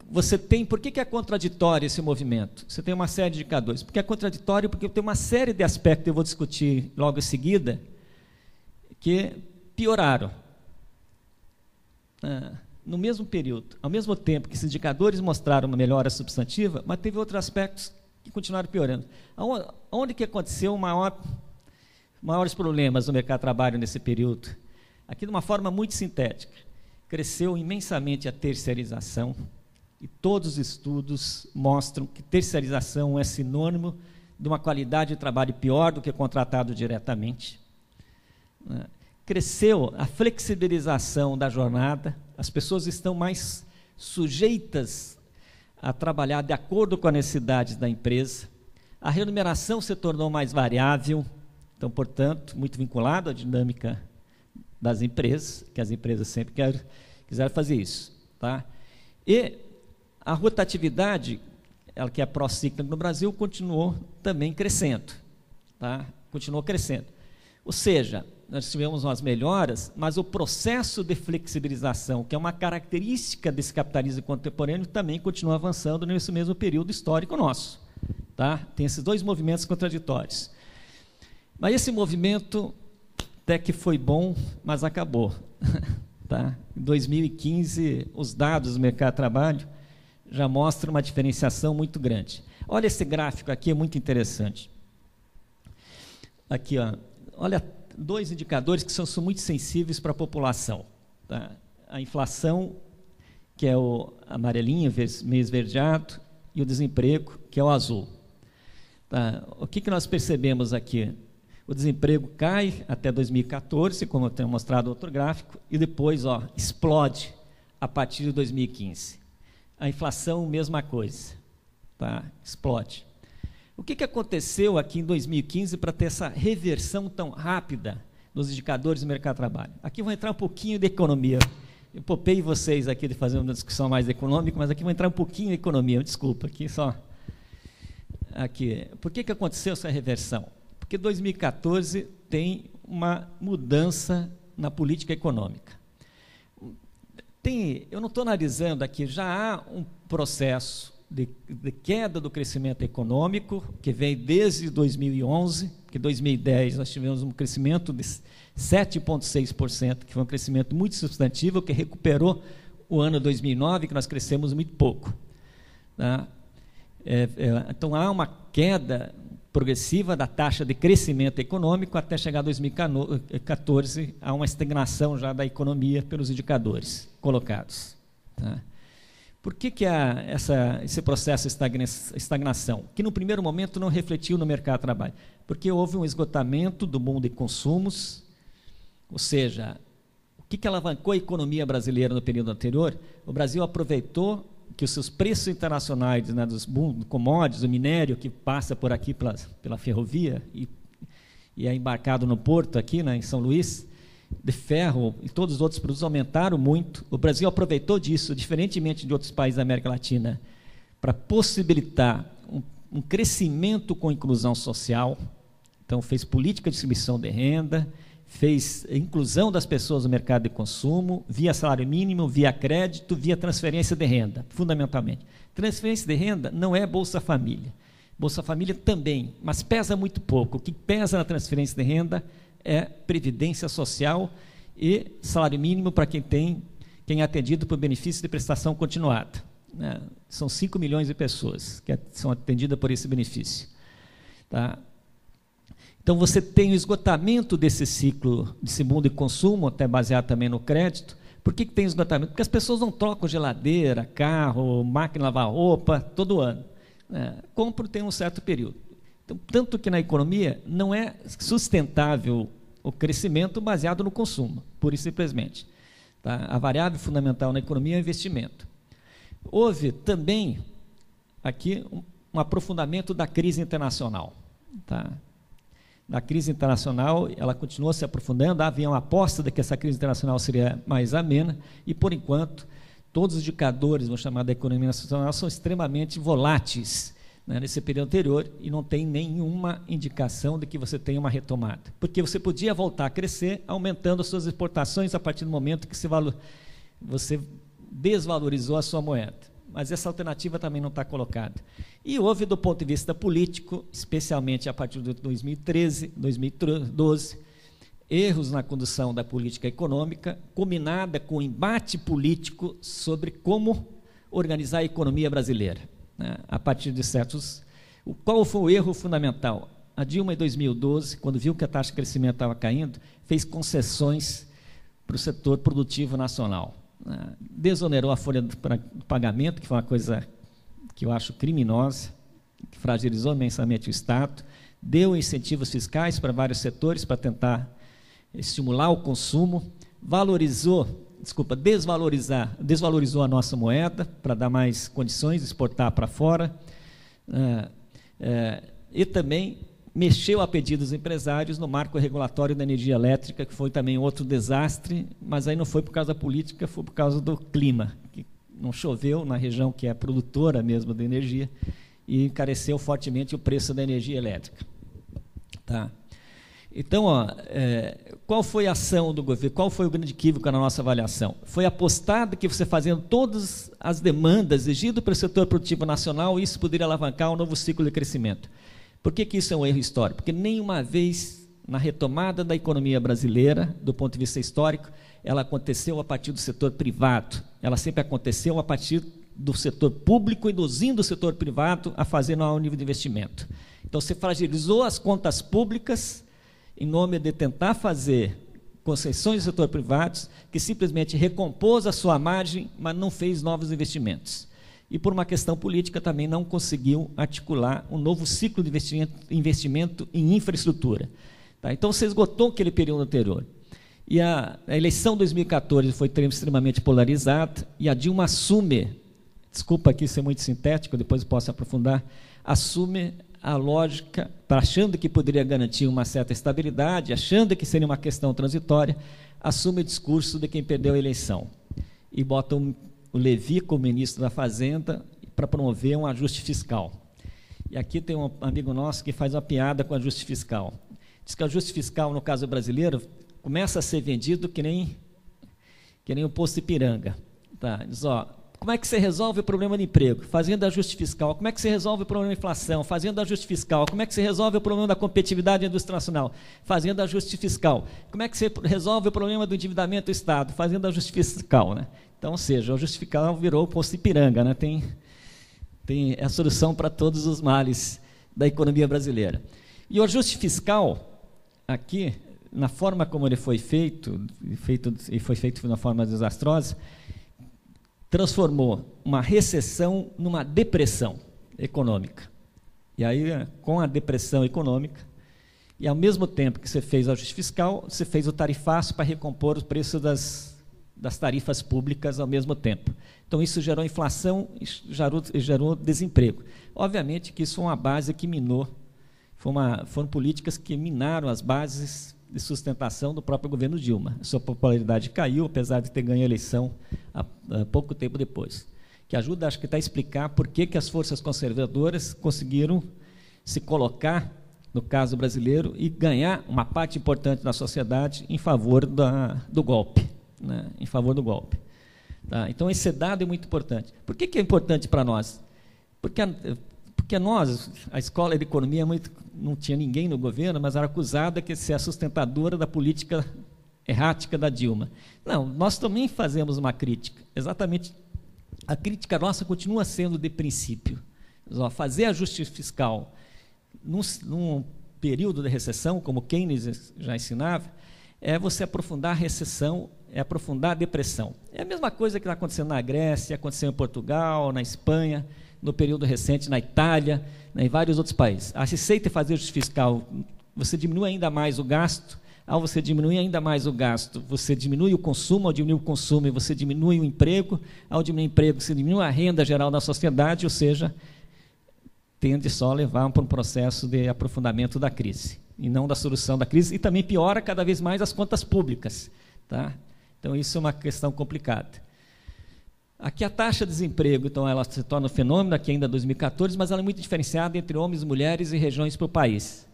você tem... Por que é contraditório esse movimento? Você tem uma série de indicadores. Porque é contraditório porque tem uma série de aspectos que eu vou discutir logo em seguida que pioraram. No mesmo período, ao mesmo tempo que esses indicadores mostraram uma melhora substantiva, mas teve outros aspectos que continuaram piorando. Onde que aconteceu maiores problemas no mercado de trabalho nesse período? Aqui de uma forma muito sintética. Cresceu imensamente a terceirização, e todos os estudos mostram que terceirização é sinônimo de uma qualidade de trabalho pior do que contratado diretamente. Cresceu a flexibilização da jornada, as pessoas estão mais sujeitas a trabalhar de acordo com as necessidades da empresa, a remuneração se tornou mais variável, então, portanto, muito vinculado à dinâmica das empresas, que as empresas sempre quiseram fazer isso. Tá? E a rotatividade, ela que é pró-cíclica no Brasil, continuou também crescendo. Tá? Continuou crescendo. Ou seja, nós tivemos umas melhoras, mas o processo de flexibilização, que é uma característica desse capitalismo contemporâneo, também continua avançando nesse mesmo período histórico nosso. Tá? Tem esses dois movimentos contraditórios. Mas esse movimento até que foi bom, mas acabou. Tá? Em 2015, os dados do mercado de trabalho já mostram uma diferenciação muito grande. Olha esse gráfico aqui, é muito interessante. Aqui, ó, olha dois indicadores que são muito sensíveis para a população. Tá? A inflação, que é o amarelinho, meio esverdeado, e o desemprego, que é o azul. Tá? O que nós percebemos aqui? O desemprego cai até 2014, como eu tenho mostrado no outro gráfico, e depois explode a partir de 2015. A inflação, mesma coisa, tá? Explode. O que aconteceu aqui em 2015 para ter essa reversão tão rápida nos indicadores do mercado de trabalho? Aqui vou entrar um pouquinho de economia. Eu poupei vocês aqui de fazer uma discussão mais econômica, mas aqui vou entrar um pouquinho em economia. Desculpa, aqui só. aqui, por que aconteceu essa reversão? Porque 2014 tem uma mudança na política econômica. Eu não estou analisando aqui, já há um processo de queda do crescimento econômico, que vem desde 2011, que em 2010 nós tivemos um crescimento de 7,6%, que foi um crescimento muito substantivo, que recuperou o ano 2009, que nós crescemos muito pouco. Tá? Então, há uma queda progressiva da taxa de crescimento econômico até chegar a 2014, há uma estagnação já da economia pelos indicadores colocados. Tá? Por que há esse processo de estagnação? Que no primeiro momento não refletiu no mercado de trabalho. Porque houve um esgotamento do mundo de consumos, ou seja, o que alavancou a economia brasileira no período anterior? O Brasil aproveitou que os seus preços internacionais, né, dos commodities, do minério que passa por aqui pela ferrovia e é embarcado no porto aqui, né, em São Luís, de ferro e todos os outros produtos aumentaram muito. O Brasil aproveitou disso, diferentemente de outros países da América Latina, para possibilitar um crescimento com inclusão social. Então, fez política de distribuição de renda, fez inclusão das pessoas no mercado de consumo, via salário mínimo, via crédito, via transferência de renda, fundamentalmente. Transferência de renda não é Bolsa Família. Bolsa Família também, mas pesa muito pouco. O que pesa na transferência de renda é previdência social e salário mínimo para quem é atendido por benefício de prestação continuada. Né? São 5 milhões de pessoas que são atendidas por esse benefício. Tá? Então, você tem o esgotamento desse ciclo, desse mundo de consumo, até baseado também no crédito. Por que tem esgotamento? Porque as pessoas não trocam geladeira, carro, máquina de lavar roupa todo ano. Compram tem um certo período. Então, tanto que na economia não é sustentável o crescimento baseado no consumo, pura e simplesmente. Tá? A variável fundamental na economia é o investimento. Houve também aqui um aprofundamento da crise internacional. Tá? Da crise internacional, ela continuou se aprofundando, havia uma aposta de que essa crise internacional seria mais amena, e, por enquanto, todos os indicadores, vamos chamar da economia nacional, são extremamente voláteis, né, nesse período anterior, e não tem nenhuma indicação de que você tenha uma retomada. Porque você podia voltar a crescer aumentando as suas exportações a partir do momento que você desvalorizou a sua moeda. Mas essa alternativa também não está colocada. E houve, do ponto de vista político, especialmente a partir de 2013, 2012, erros na condução da política econômica, combinada com o embate político sobre como organizar a economia brasileira. Né? A partir de certos... Qual foi o erro fundamental? A Dilma, em 2012, quando viu que a taxa de crescimento estava caindo, fez concessões para o setor produtivo nacional. Desonerou a folha de pagamento, que foi uma coisa que eu acho criminosa, que fragilizou imensamente o Estado, deu incentivos fiscais para vários setores para tentar estimular o consumo, desvalorizou a nossa moeda para dar mais condições de exportar para fora, e também mexeu a pedido dos empresários no marco regulatório da energia elétrica, que foi também outro desastre, mas aí não foi por causa da política, foi por causa do clima, que não choveu na região que é produtora mesmo de energia, e encareceu fortemente o preço da energia elétrica. Tá? Então, qual foi a ação do governo? Qual foi o grande equívoco na nossa avaliação? Foi apostado que você fazendo todas as demandas exigidas pelo setor produtivo nacional, isso poderia alavancar um novo ciclo de crescimento. Por que isso é um erro histórico? Porque nenhuma vez na retomada da economia brasileira, do ponto de vista histórico, ela aconteceu a partir do setor privado. Ela sempre aconteceu a partir do setor público, induzindo o setor privado a fazer no nível de investimento. Então, você fragilizou as contas públicas em nome de tentar fazer concessões do setor privado, que simplesmente recompôs a sua margem, mas não fez novos investimentos. E, por uma questão política, também não conseguiu articular um novo ciclo de investimento em infraestrutura. Tá? Então, você esgotou aquele período anterior. E a eleição de 2014 foi extremamente polarizada, e a Dilma assume, desculpa aqui ser muito sintético, depois eu posso aprofundar, assume a lógica, achando que poderia garantir uma certa estabilidade, achando que seria uma questão transitória, assume o discurso de quem perdeu a eleição. E bota o Levi como ministro da Fazenda para promover um ajuste fiscal. E aqui tem um amigo nosso que faz uma piada com ajuste fiscal. Diz que o ajuste fiscal, no caso brasileiro, começa a ser vendido que nem o posto Ipiranga. Tá? Diz, ó, como é que você resolve o problema de emprego? Fazendo ajuste fiscal. Como é que você resolve o problema da inflação? Fazendo ajuste fiscal. Como é que você resolve o problema da competitividade industrial nacional? Fazendo ajuste fiscal. Como é que você resolve o problema do endividamento do Estado? Fazendo ajuste fiscal. Né? Então, ou seja, o ajuste fiscal virou o posto Ipiranga. Né? Tem a solução para todos os males da economia brasileira. E o ajuste fiscal, aqui, na forma como ele foi feito e foi feito de uma forma desastrosa, transformou uma recessão numa depressão econômica. E aí, com a depressão econômica, e ao mesmo tempo que você fez o ajuste fiscal, você fez o tarifaço para recompor o preço das tarifas públicas ao mesmo tempo. Então, isso gerou inflação e gerou desemprego. Obviamente que isso foi uma base que minou, foram políticas que minaram as bases de sustentação do próprio governo Dilma. A sua popularidade caiu, apesar de ter ganho a eleição há pouco tempo depois. Que ajuda, acho que, a explicar por que as forças conservadoras conseguiram se colocar, no caso brasileiro, e ganhar uma parte importante da sociedade em favor do golpe. Né? Em favor do golpe. Tá? Então, esse dado é muito importante. Por que é importante para nós? Porque nós, a Escola de Economia, não tinha ninguém no governo, mas era acusada de ser a sustentadora da política errática da Dilma. Não, nós também fazemos uma crítica. Exatamente, a crítica nossa continua sendo de princípio. Fazer ajuste fiscal num período de recessão, como Keynes já ensinava, é você aprofundar a recessão, é aprofundar a depressão. É a mesma coisa que está acontecendo na Grécia, aconteceu em Portugal, na Espanha, no período recente na Itália, né, em vários outros países. A receita é fazer ajuste fiscal, você diminui ainda mais o gasto. Ao você diminuir ainda mais o gasto, você diminui o consumo. Ao diminuir o consumo, você diminui o emprego. Ao diminuir o emprego, você diminui a renda geral da sociedade, ou seja, tende só a levar para um processo de aprofundamento da crise, e não da solução da crise, e também piora cada vez mais as contas públicas. Tá? Então, isso é uma questão complicada. Aqui a taxa de desemprego, então, ela se torna um fenômeno, aqui ainda 2014, mas ela é muito diferenciada entre homens, mulheres e regiões para o país.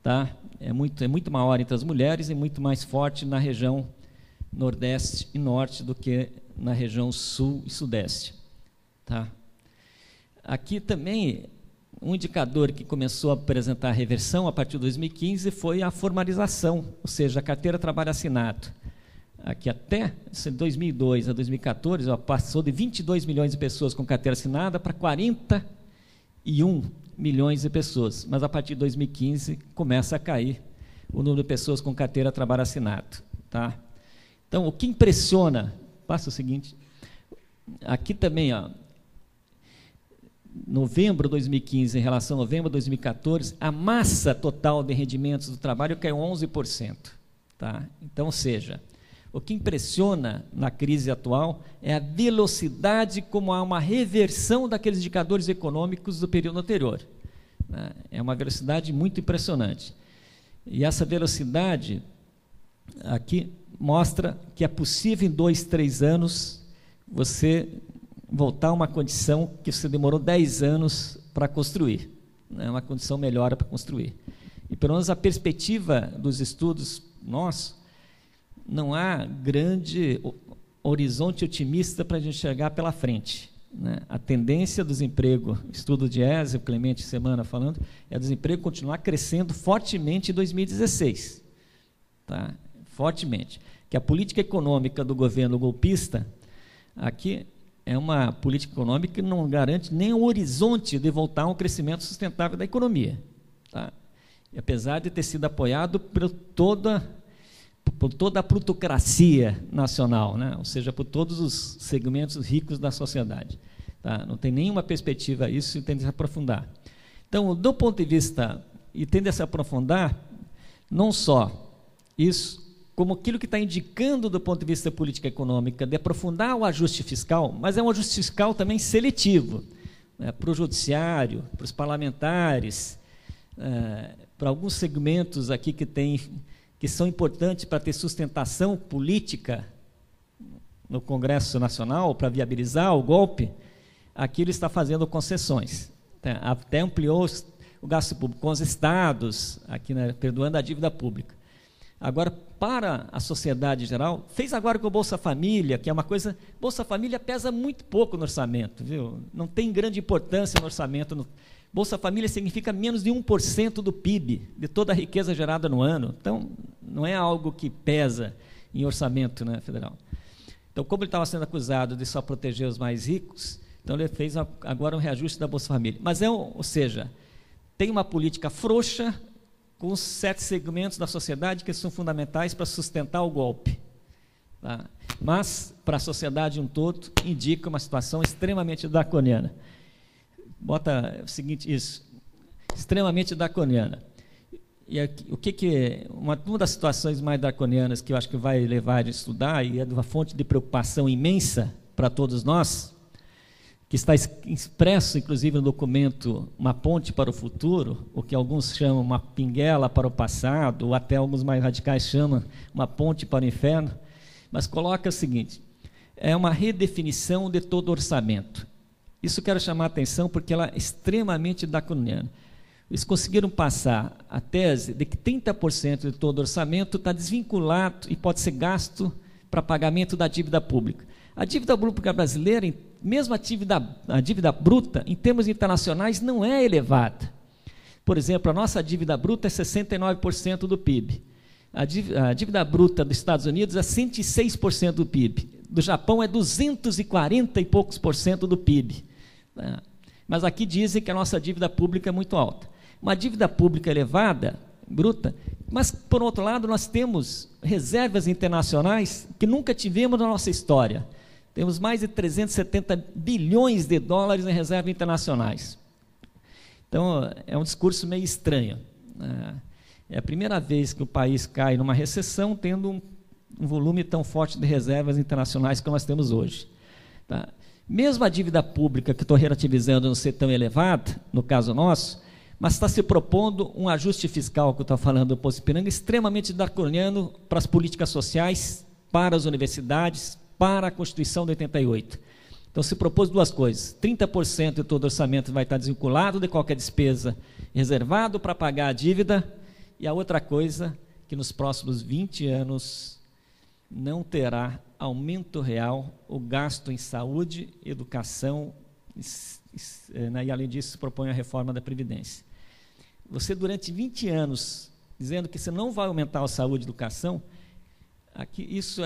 Tá? É muito maior entre as mulheres e muito mais forte na região nordeste e norte do que na região sul e sudeste. Tá? Aqui também, um indicador que começou a apresentar reversão a partir de 2015 foi a formalização, ou seja, a carteira trabalho assinado. Aqui até 2002 a 2014, passou de 22 milhões de pessoas com carteira assinada para 41 milhões de pessoas, mas a partir de 2015 começa a cair o número de pessoas com carteira trabalho assinado. Tá? Então, o que impressiona, passa o seguinte, aqui também, ó, novembro de 2015 em relação a novembro de 2014, a massa total de rendimentos do trabalho caiu 11%. Tá? Então, ou seja, o que impressiona na crise atual é a velocidade como há uma reversão daqueles indicadores econômicos do período anterior. Né? É uma velocidade muito impressionante. E essa velocidade aqui mostra que é possível em 2, 3 anos você voltar a uma condição que você demorou 10 anos para construir. Né? Uma condição melhor para construir. E pelo menos a perspectiva dos estudos nossos, não há grande horizonte otimista para a gente chegar pela frente. Né? A tendência do desemprego, estudo de ESE, o Clemente semana falando, é o desemprego continuar crescendo fortemente em 2016. Tá? Fortemente. Que a política econômica do governo golpista, aqui é uma política econômica que não garante nem o horizonte de voltar a um crescimento sustentável da economia. Tá? E apesar de ter sido apoiado por toda a plutocracia nacional, né? Ou seja, por todos os segmentos ricos da sociedade. Tá? Não tem nenhuma perspectiva a isso e tende a se aprofundar. Então, do ponto de vista, e tende a se aprofundar, não só isso, como aquilo que está indicando do ponto de vista da política econômica, de aprofundar o ajuste fiscal, mas é um ajuste fiscal também seletivo, né? Para o judiciário, para os parlamentares, para alguns segmentos aqui que são importantes para ter sustentação política no Congresso Nacional, para viabilizar o golpe, aqui ele está fazendo concessões. Até ampliou o gasto público com os estados, aqui, né, perdoando a dívida pública. Agora, para a sociedade em geral, fez agora com o Bolsa Família, que é uma coisa... Bolsa Família pesa muito pouco no orçamento, viu? Não tem grande importância no orçamento. Bolsa Família significa menos de 1% do PIB, de toda a riqueza gerada no ano. Então, não é algo que pesa em orçamento, né, federal. Então, como ele estava sendo acusado de só proteger os mais ricos, então ele fez agora um reajuste da Bolsa Família. Mas ou seja, tem uma política frouxa com certos segmentos da sociedade que são fundamentais para sustentar o golpe. Tá? Mas, para a sociedade um todo, indica uma situação extremamente draconiana. Bota o seguinte, isso, extremamente draconiana. E aqui, uma das situações mais draconianas que eu acho que vai levar a estudar, e é uma fonte de preocupação imensa para todos nós, que está expresso, inclusive, no documento Uma Ponte para o Futuro, o que alguns chamam uma pinguela para o passado, ou até alguns mais radicais chamam uma ponte para o inferno, mas coloca o seguinte, é uma redefinição de todo o orçamento. Isso eu quero chamar a atenção porque ela é extremamente draconiana. Eles conseguiram passar a tese de que 30% de todo o orçamento está desvinculado e pode ser gasto para pagamento da dívida pública. A dívida pública brasileira, mesmo a dívida bruta, em termos internacionais, não é elevada. Por exemplo, a nossa dívida bruta é 69% do PIB. A dívida bruta dos Estados Unidos é 106% do PIB. Do Japão é 240 e poucos por cento do PIB. Mas aqui dizem que a nossa dívida pública é muito alta. Uma dívida pública elevada, bruta, mas, por outro lado, nós temos reservas internacionais que nunca tivemos na nossa história. Temos mais de 370 bilhões de dólares em reservas internacionais. Então, é um discurso meio estranho. É a primeira vez que o país cai numa recessão tendo um volume tão forte de reservas internacionais como nós temos hoje. Tá? Mesmo a dívida pública, que estou relativizando, não ser tão elevada, no caso nosso, mas está se propondo um ajuste fiscal, que eu estou falando do Poço Ipiranga, extremamente draconiano para as políticas sociais, para as universidades, para a Constituição de 88. Então, se propôs duas coisas. 30% de todo orçamento vai estar desvinculado de qualquer despesa, reservado para pagar a dívida, e a outra coisa, que nos próximos 20 anos não terá aumento real o gasto em saúde, educação, e além disso se propõe a reforma da Previdência. Você, durante 20 anos, dizendo que você não vai aumentar a saúde e a educação, aqui isso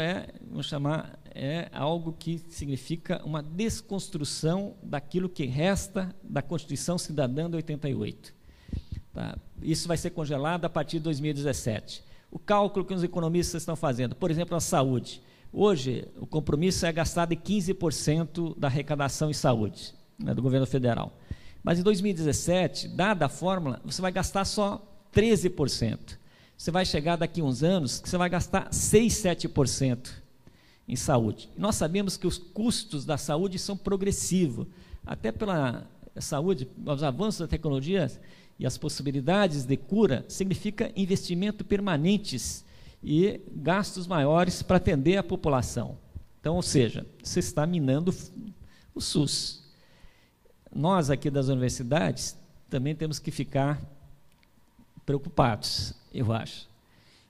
vamos chamar, é algo que significa uma desconstrução daquilo que resta da Constituição Cidadã de 88. Tá? Isso vai ser congelado a partir de 2017. O cálculo que os economistas estão fazendo, por exemplo, a saúde. Hoje, o compromisso é gastar de 15% da arrecadação em saúde, né, do governo federal. Mas em 2017, dada a fórmula, você vai gastar só 13%. Você vai chegar daqui a uns anos que você vai gastar 6, 7% em saúde. E nós sabemos que os custos da saúde são progressivos. Até pela saúde, os avanços da tecnologia e as possibilidades de cura significa investimento permanentes e gastos maiores para atender a população. Então, ou seja, você está minando o SUS. Nós aqui das universidades também temos que ficar preocupados, eu acho.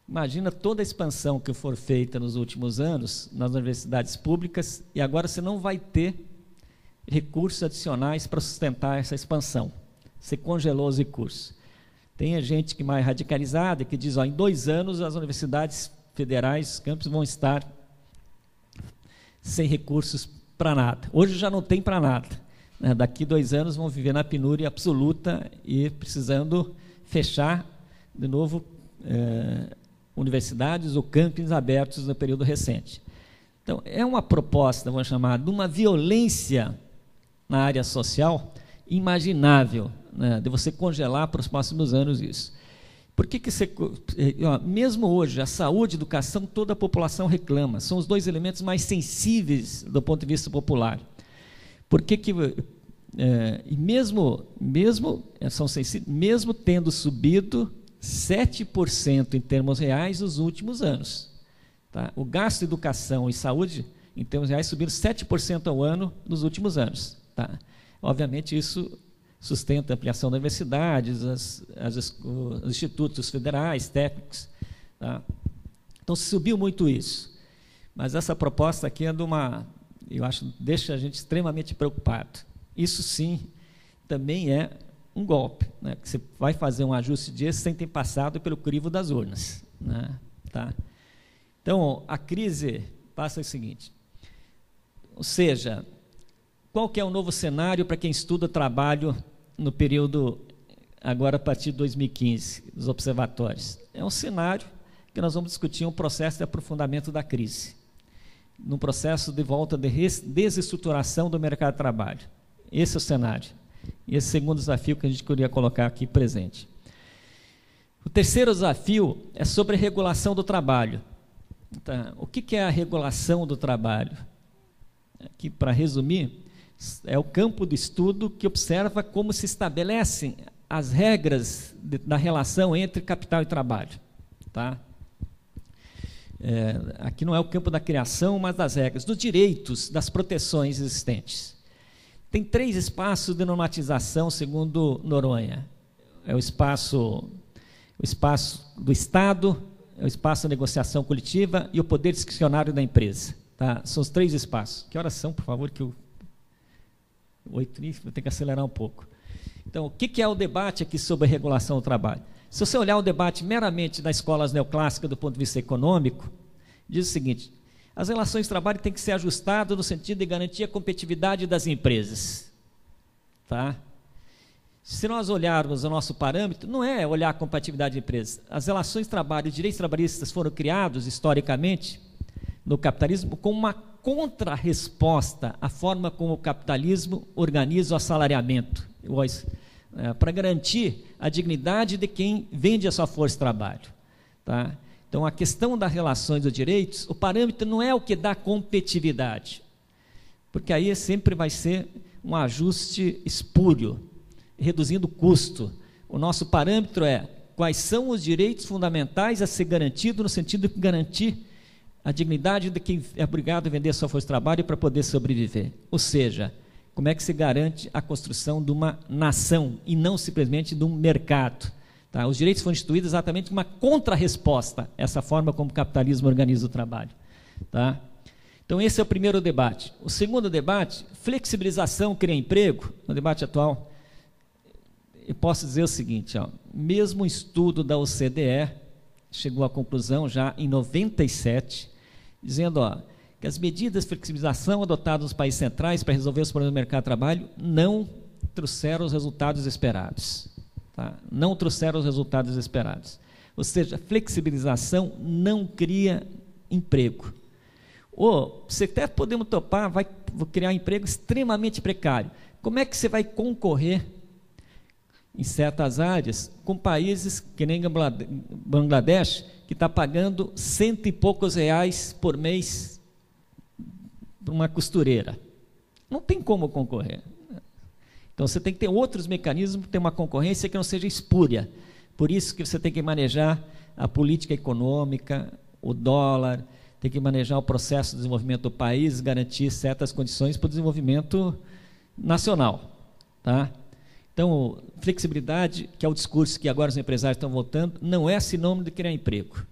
Imagina toda a expansão que for feita nos últimos anos nas universidades públicas e agora você não vai ter recursos adicionais para sustentar essa expansão. Você congelou os recursos. Tem gente que mais radicalizada que diz, em 2 anos as universidades federais, os campos vão estar sem recursos para nada. Hoje já não tem para nada. Né? Daqui 2 anos vão viver na penúria absoluta e precisando fechar de novo universidades ou campos abertos no período recente. Então, é uma proposta, vamos chamar, de uma violência na área social imaginável, né, de você congelar para os próximos anos isso. Por que você... mesmo hoje, a saúde e a educação, toda a população reclama, são os 2 elementos mais sensíveis do ponto de vista popular. Por que e mesmo tendo subido 7% em termos reais nos últimos anos. Tá? O gasto de educação e saúde, em termos reais, subiram 7% ao ano nos últimos anos. Tá? Obviamente, isso sustenta a ampliação das universidades, os institutos federais, técnicos. Tá? Então, subiu muito isso. Mas essa proposta aqui é eu acho, deixa a gente extremamente preocupado. Isso, sim, também é um golpe, né? Que você vai fazer um ajuste disso sem ter passado pelo crivo das urnas, né? Tá? Então, a crise passa o seguinte, ou seja, qual que é o novo cenário para quem estuda trabalho no período, agora a partir de 2015, dos observatórios? É um cenário que nós vamos discutir um processo de aprofundamento da crise, num processo de volta de desestruturação do mercado de trabalho. Esse é o cenário. E esse segundo desafio que a gente queria colocar aqui presente. O terceiro desafio é sobre a regulação do trabalho. Tá? O que é a regulação do trabalho? Aqui, para resumir, é o campo do estudo que observa como se estabelecem as regras da relação entre capital e trabalho. Tá? Aqui não é o campo da criação, mas das regras, dos direitos, das proteções existentes. Tem 3 espaços de normatização, segundo Noronha. É o espaço do Estado, é o espaço de negociação coletiva e o poder discricionário da empresa. Tá? São os 3 espaços. Que horas são, por favor, que eu... 8h, vou ter que acelerar um pouco. Então, o que é o debate aqui sobre a regulação do trabalho? Se você olhar o debate meramente das escolas neoclássicas do ponto de vista econômico, diz o seguinte: as relações de trabalho têm que ser ajustadas no sentido de garantir a competitividade das empresas. Tá? Se nós olharmos o nosso parâmetro, não é olhar a competitividade de empresas. As relações de trabalho e direitos trabalhistas foram criados, historicamente, no capitalismo, como uma contra-resposta à forma como o capitalismo organiza o assalariamento, para garantir a dignidade de quem vende a sua força de trabalho. Tá? Então, a questão das relações dos direitos, o parâmetro não é o que dá competitividade, porque aí sempre vai ser um ajuste espúrio, reduzindo o custo. O nosso parâmetro é quais são os direitos fundamentais a ser garantidos, no sentido de garantir a dignidade de quem é obrigado a vender a sua força de trabalho para poder sobreviver. Ou seja, como é que se garante a construção de uma nação e não simplesmente de um mercado. Tá? Os direitos foram instituídos exatamente como uma contra-resposta a essa forma como o capitalismo organiza o trabalho. Tá? Então, esse é o primeiro debate. O segundo debate, flexibilização cria emprego, no debate atual, eu posso dizer o seguinte, mesmo um estudo da OCDE chegou à conclusão já em 97, dizendo que as medidas de flexibilização adotadas nos países centrais para resolver os problemas do mercado de trabalho não trouxeram os resultados esperados. Tá? Não trouxeram os resultados esperados. Ou seja, flexibilização não cria emprego. Ou, você até podemos topar, vai criar um emprego extremamente precário. Como é que você vai concorrer em certas áreas com países que nem Bangladesh, que está pagando R$100 e poucos por mês para uma costureira? Não tem como concorrer. Então, você tem que ter outros mecanismos para ter uma concorrência que não seja espúria. Por isso que você tem que manejar a política econômica, o dólar, tem que manejar o processo de desenvolvimento do país, garantir certas condições para o desenvolvimento nacional. Tá? Então, flexibilidade, que é o discurso que agora os empresários estão voltando, não é sinônimo de criar emprego.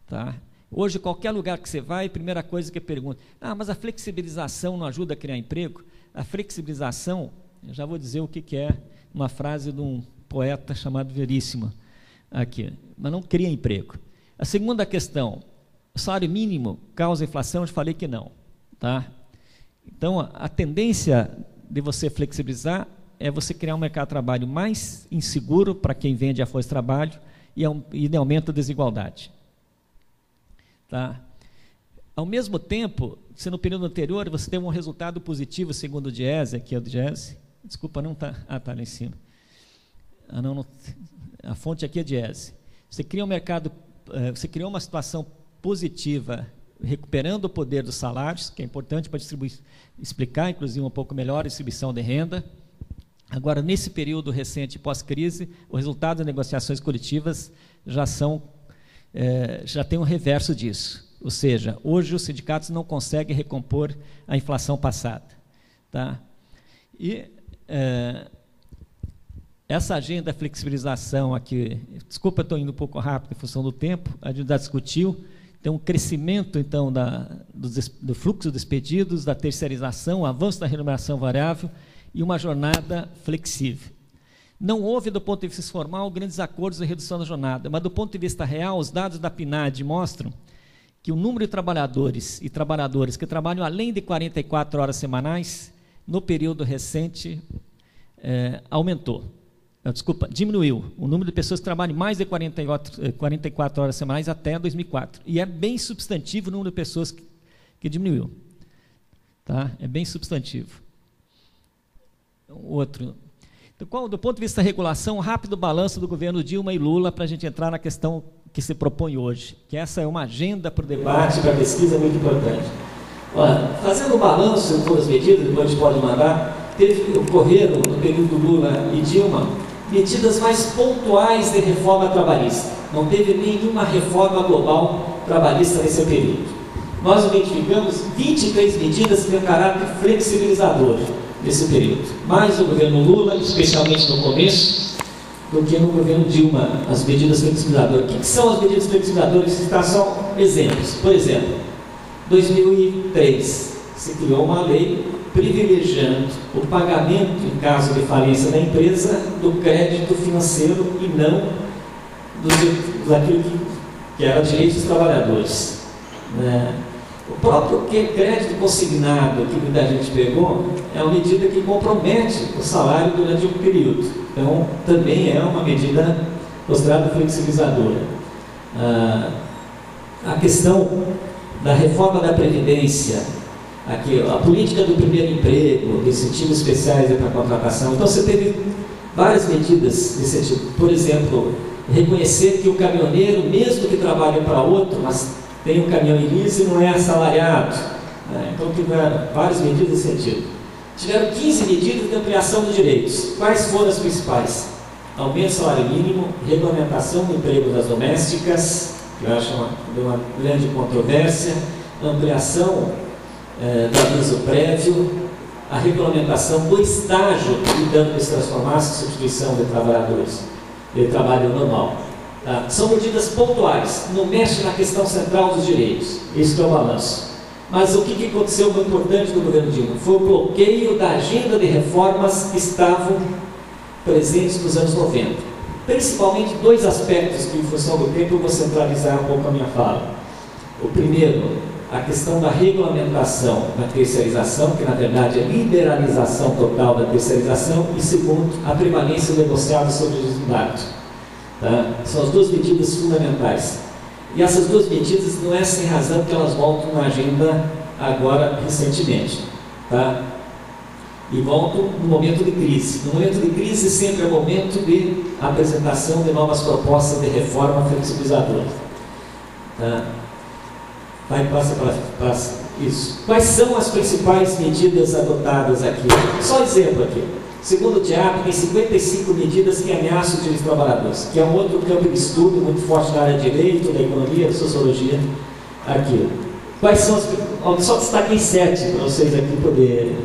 Tá? Hoje, qualquer lugar que você vai, a primeira coisa que pergunta, mas a flexibilização não ajuda a criar emprego? A flexibilização, eu já vou dizer o que é uma frase de um poeta chamado Veríssimo aqui, mas não cria emprego. A segunda questão, o salário mínimo causa inflação? Eu falei que não. Tá? Então, a tendência de você flexibilizar é você criar um mercado de trabalho mais inseguro para quem vende a força de trabalho e aumenta a desigualdade. Tá? Ao mesmo tempo, se no período anterior você teve um resultado positivo, segundo o Diese, aqui é o Diese, desculpa, não está, está lá em cima. A fonte aqui é Diese. Você cria um mercado, você criou uma situação positiva, recuperando o poder dos salários, que é importante para explicar, inclusive, um pouco melhor a distribuição de renda. Agora, nesse período recente pós-crise, o resultado das negociações coletivas já tem um reverso disso. Ou seja, hoje os sindicatos não conseguem recompor a inflação passada. Tá? E essa agenda da flexibilização aqui, desculpa, estou indo um pouco rápido em função do tempo, a gente já discutiu, tem um crescimento, então, do fluxo dos pedidos, da terceirização, o avanço da remuneração variável e uma jornada flexível. Não houve, do ponto de vista formal, grandes acordos de redução da jornada, mas, do ponto de vista real, os dados da PNAD mostram que o número de trabalhadores e trabalhadoras que trabalham além de 44 horas semanais, no período recente, diminuiu. O número de pessoas que trabalham mais de 44 horas semanais até 2004. E é bem substantivo o número de pessoas que diminuiu. Tá? É bem substantivo. Outro. Então, do ponto de vista da regulação, um rápido balanço do governo Dilma e Lula para a gente entrar na questão que se propõe hoje, que essa é uma agenda para o debate, para a pesquisa muito importante. Olha, fazendo o balanço de todas as medidas, depois a gente pode mandar, ocorreram, no período Lula e Dilma, medidas mais pontuais de reforma trabalhista. Não teve nenhuma reforma global trabalhista nesse período. Nós identificamos 23 medidas que têm um caráter flexibilizador nesse período. Mais no governo Lula, especialmente no começo, do que no governo Dilma, as medidas flexibilizadoras. O que são as medidas flexibilizadoras? Citar só exemplos. Por exemplo, 2003, se criou uma lei privilegiando o pagamento, em caso de falência da empresa, do crédito financeiro e não daquilo que era direito dos trabalhadores. O próprio crédito consignado que muita gente pegou é uma medida que compromete o salário durante um período. Então, também é uma medida considerada flexibilizadora. A questão da reforma da Previdência, aqui, a política do primeiro emprego, de incentivos especiais para a contratação. Então, você teve várias medidas desse tipo. Por exemplo, reconhecer que o caminhoneiro, mesmo que trabalhe para outro, mas tem um caminhão em leasing e não é assalariado. Então, tiveram várias medidas nesse sentido. Tiveram 15 medidas de ampliação de direitos. Quais foram as principais? Aumento do salário mínimo, regulamentação do emprego das domésticas, que eu acho uma grande controvérsia, ampliação do aviso prévio, a regulamentação do estágio lidando com se transformasse em substituição de trabalhadores, de trabalho normal. Tá? São medidas pontuais, não mexe na questão central dos direitos. Isso é o balanço. Mas o que aconteceu muito importante no governo Dilma? Foi o bloqueio da agenda de reformas que estavam presentes nos anos 90. Principalmente dois aspectos que, em função do tempo, eu vou centralizar um pouco a minha fala. O primeiro, a questão da regulamentação da terceirização, que na verdade é liberalização total da terceirização, e segundo, a permanência negociada sobre o resultado. Tá? São as duas medidas fundamentais. E essas duas medidas não é sem razão que elas voltam na agenda agora recentemente. Tá? E voltam no momento de crise. No momento de crise sempre é o momento de apresentação de novas propostas de reforma flexibilizadora. Tá? Vai, passa para isso. Quais são as principais medidas adotadas aqui? Só exemplo aqui. Segundo o DIAP, tem 55 medidas que ameaçam os direitos dos trabalhadores, que é um outro campo de estudo muito forte na área de direito, da economia, da sociologia, aqui. Quais são as... Só destaquei 7 para vocês aqui poderem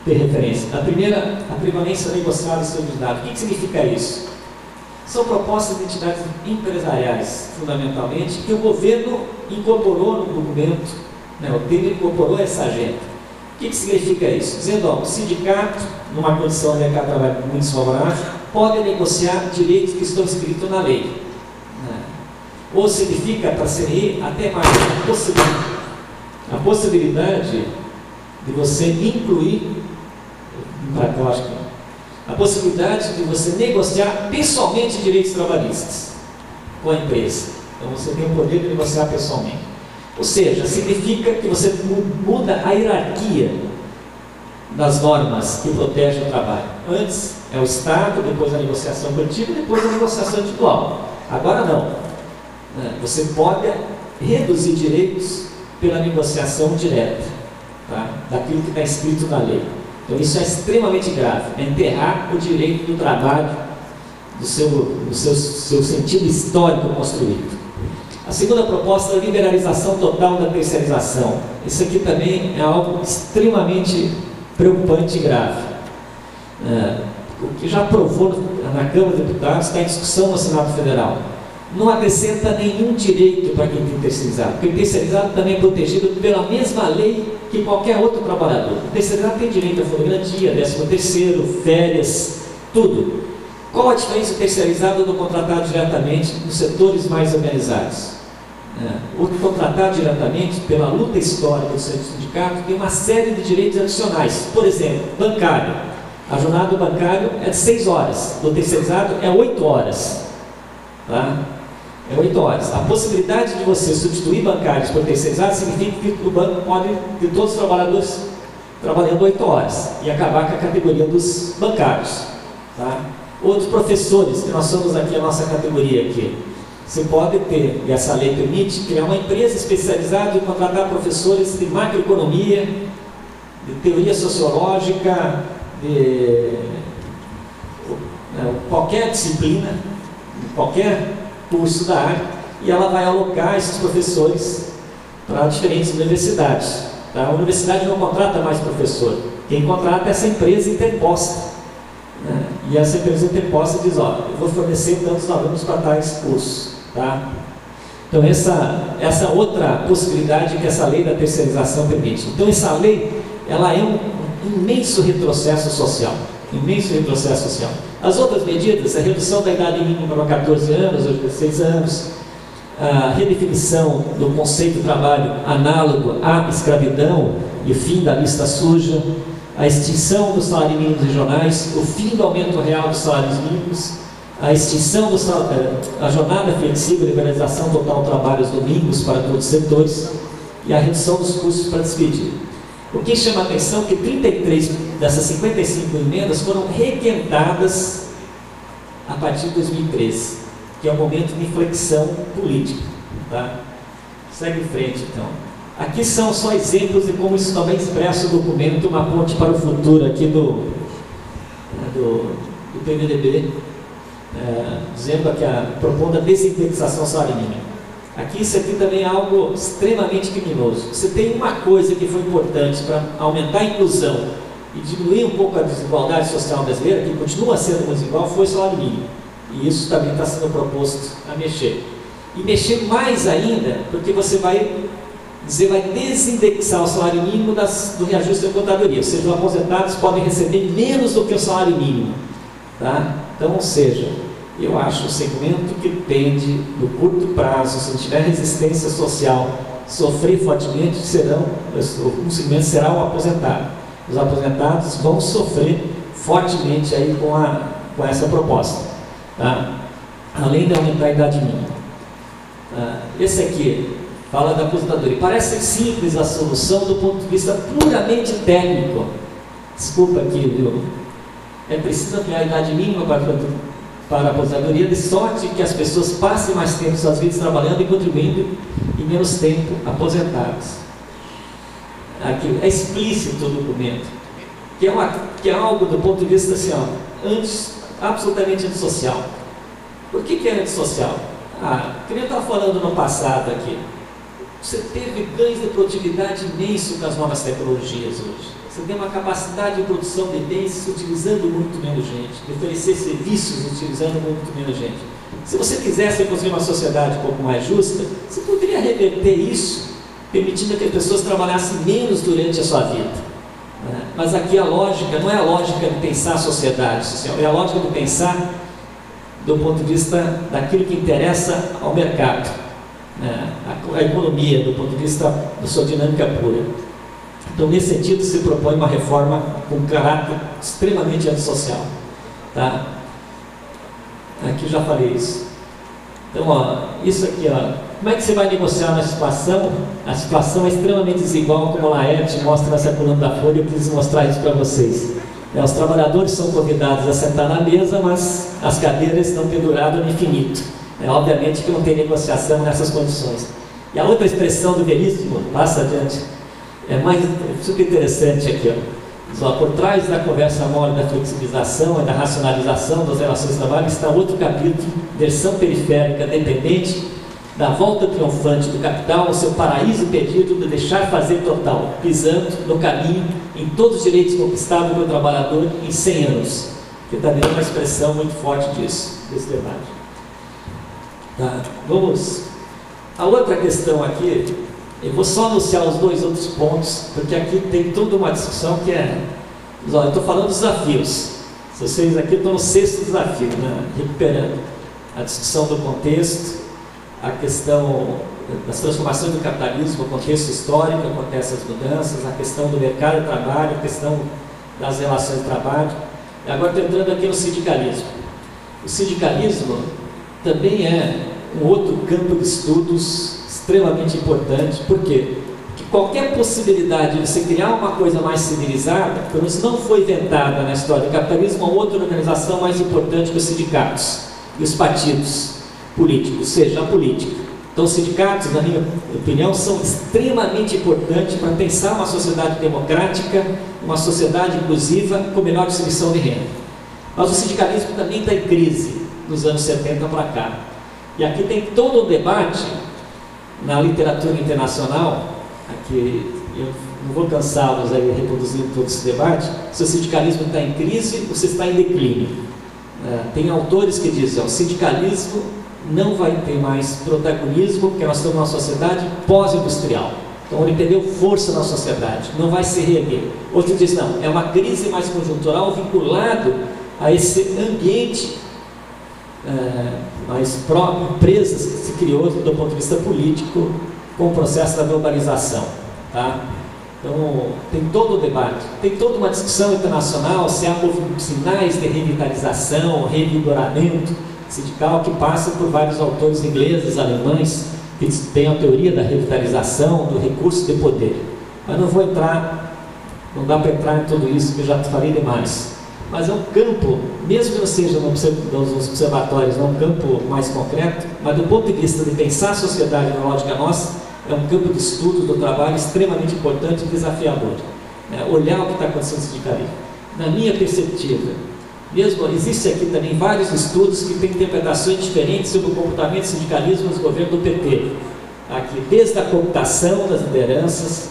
ter referência. A primeira, a permanência negociada sobre os dados. O que significa isso? São propostas de entidades empresariais, fundamentalmente, que o governo incorporou no documento, o Temer incorporou essa agenda. O que significa isso? Dizendo, o sindicato, numa condição de mercado de trabalho muito desfavorável, pode negociar direitos que estão escritos na lei. Ou significa, para a CNI, até mais a possibilidade de você incluir, eu acho que a possibilidade de você negociar pessoalmente direitos trabalhistas com a empresa. Então você tem o poder de negociar pessoalmente. Ou seja, significa que você muda a hierarquia das normas que protegem o trabalho. Antes é o Estado, depois a negociação coletiva, depois a negociação individual. Agora não. Você pode reduzir direitos pela negociação direta, tá? Daquilo que está escrito na lei. Então isso é extremamente grave, é enterrar o direito do trabalho do seu sentido histórico construído. A segunda proposta é a liberalização total da terceirização. Isso aqui também é algo extremamente preocupante e grave. O que já provou na Câmara de Deputados, está em discussão no Senado Federal. Não acrescenta nenhum direito para quem tem terceirizado, porque o terceirizado também é protegido pela mesma lei que qualquer outro trabalhador. O terceirizado tem direito a folha de garantia, 13º, férias, tudo. Qual a diferença do terceirizado do contratado diretamente nos setores mais organizados? O contratado diretamente, pela luta histórica do sindicato, tem uma série de direitos adicionais. Por exemplo, bancário. A jornada do bancário é de 6 horas, do terceirizado é 8 horas. Tá? É 8 horas. A possibilidade de você substituir bancários por terceirizados significa que o banco pode ter todos os trabalhadores trabalhando 8 horas e acabar com a categoria dos bancários. Tá? Outros professores, que nós somos aqui a nossa categoria aqui. Você pode ter, e essa lei permite, criar uma empresa especializada em contratar professores de macroeconomia, de teoria sociológica, de qualquer disciplina, de qualquer curso da área, e ela vai alocar esses professores para diferentes universidades. Tá? A universidade não contrata mais professor, quem contrata é essa empresa interposta. Né? E essa empresa interposta diz, ó, eu vou fornecer tantos alunos para tais cursos. Tá? Então essa outra possibilidade que essa lei da terceirização permite. Então essa lei, ela é um imenso retrocesso social. Imenso retrocesso social. As outras medidas, a redução da idade mínima para 14 anos, ou 16 anos, a redefinição do conceito de trabalho análogo à escravidão e o fim da lista suja, a extinção dos salários mínimos regionais, o fim do aumento real dos salários mínimos, a extinção a jornada flexível, liberalização total do trabalho aos domingos para todos os setores e a redução dos custos para despedir. O que chama a atenção é que 33 dessas 55 emendas foram requentadas a partir de 2013, que é um momento de inflexão política. Tá? Segue em frente, então. Aqui são só exemplos de como isso também expressa o documento, uma ponte para o futuro aqui do PMDB, dizendo que propondo a desindexação salarial. Aqui isso aqui também é algo extremamente criminoso. Você tem uma coisa que foi importante para aumentar a inclusão e diminuir um pouco a desigualdade social brasileira, que continua sendo desigual, foi o salário mínimo. E isso também está sendo proposto a mexer. E mexer mais ainda, porque você vai desindexar o salário mínimo do reajuste da contadoria. Ou seja, os aposentados podem receber menos do que o salário mínimo. Tá? Então, ou seja, eu acho o segmento que tende, no curto prazo, se não tiver resistência social, sofrer fortemente, um segmento será o aposentado. Os aposentados vão sofrer fortemente aí com essa proposta. Tá? Além de aumentar a idade mínima. Esse aqui fala da aposentadoria. Parece simples a solução do ponto de vista puramente técnico. Desculpa aqui, viu? É preciso ampliar a idade mínima para a aposentadoria, de sorte que as pessoas passem mais tempo em suas vidas trabalhando e contribuindo e menos tempo aposentados. Aqui é explícito o documento, que é algo do ponto de vista assim, absolutamente antissocial. Por que é antissocial? Que nem eu estava falando no passado aqui, você teve ganhos de produtividade imenso com as novas tecnologias hoje. Você tem uma capacidade de produção de bens utilizando muito menos gente, de oferecer serviços utilizando muito menos gente. Se você quisesse construir uma sociedade um pouco mais justa, você poderia reverter isso, permitindo que as pessoas trabalhassem menos durante a sua vida. Mas aqui a lógica não é a lógica de pensar a sociedade social, é a lógica de pensar do ponto de vista daquilo que interessa ao mercado, a economia, do ponto de vista da sua dinâmica pura. Então, nesse sentido, se propõe uma reforma com caráter extremamente antissocial. Tá? Aqui já falei isso. Então, isso aqui, como é que você vai negociar na situação? A situação é extremamente desigual, como a Laerte mostra nessa coluna da Folha. Eu quis mostrar isso para vocês. Os trabalhadores são convidados a sentar na mesa, mas as cadeiras estão penduradas no infinito. Obviamente que não tem negociação nessas condições. E a outra expressão do Veríssimo, passa adiante, é mais super interessante aqui. Por trás da conversa mole da flexibilização e da racionalização das relações de trabalho está outro capítulo, versão periférica dependente da volta triunfante do capital ao seu paraíso perdido de deixar fazer total, pisando no caminho em todos os direitos conquistados pelo trabalhador em 100 anos. que também é uma expressão muito forte disso, desse debate. Tá. Vamos. A outra questão aqui, eu vou só anunciar os dois outros pontos, porque aqui tem toda uma discussão que é... Olha, eu estou falando dos desafios. Vocês aqui estão no 6º desafio, né? Recuperando a discussão do contexto, a questão das transformações do capitalismo, o contexto histórico, acontece as mudanças, a questão do mercado de trabalho, a questão das relações de trabalho. E agora estou entrando aqui no sindicalismo. O sindicalismo também é um outro campo de estudos extremamente importante. Por quê? Porque qualquer possibilidade de você criar uma coisa mais civilizada, pelo menos não foi inventada na história do capitalismo uma outra organização mais importante que os sindicatos e os partidos políticos, ou seja, a política. Então, os sindicatos, na minha opinião, são extremamente importantes para pensar uma sociedade democrática, uma sociedade inclusiva, com melhor distribuição de renda. Mas o sindicalismo também está em crise nos anos 70 para cá. E aqui tem todo um debate na literatura internacional, aqui eu não vou cansá-los aí reproduzindo todo esse debate, se o sindicalismo está em crise ou se está em declínio. Tem autores que dizem, o sindicalismo não vai ter mais protagonismo, porque nós estamos numa sociedade pós-industrial. Então ele perdeu força na sociedade, não vai se reerguer. Outro diz, não, é uma crise mais conjuntural vinculado a esse ambiente mais próprio, empresas que se criou do ponto de vista político com o processo da globalização. Tá? Então tem todo o debate, tem toda uma discussão internacional se há sinais de revitalização, revigoramento sindical que passa por vários autores ingleses, alemães, que têm a teoria da revitalização, do recurso de poder. Mas não vou entrar, não dá para entrar em tudo isso, que eu já falei demais. Mas é um campo, mesmo que não seja nos observatórios, não é um campo mais concreto, mas do ponto de vista de pensar a sociedade na lógica nossa, é um campo de estudo do trabalho extremamente importante e desafiador. Olhar o que está acontecendo no sindicalismo. Na minha perspectiva, mesmo existe aqui também vários estudos que têm interpretações diferentes sobre o comportamento do sindicalismo nos governos do PT. Aqui, desde a cooptação das lideranças,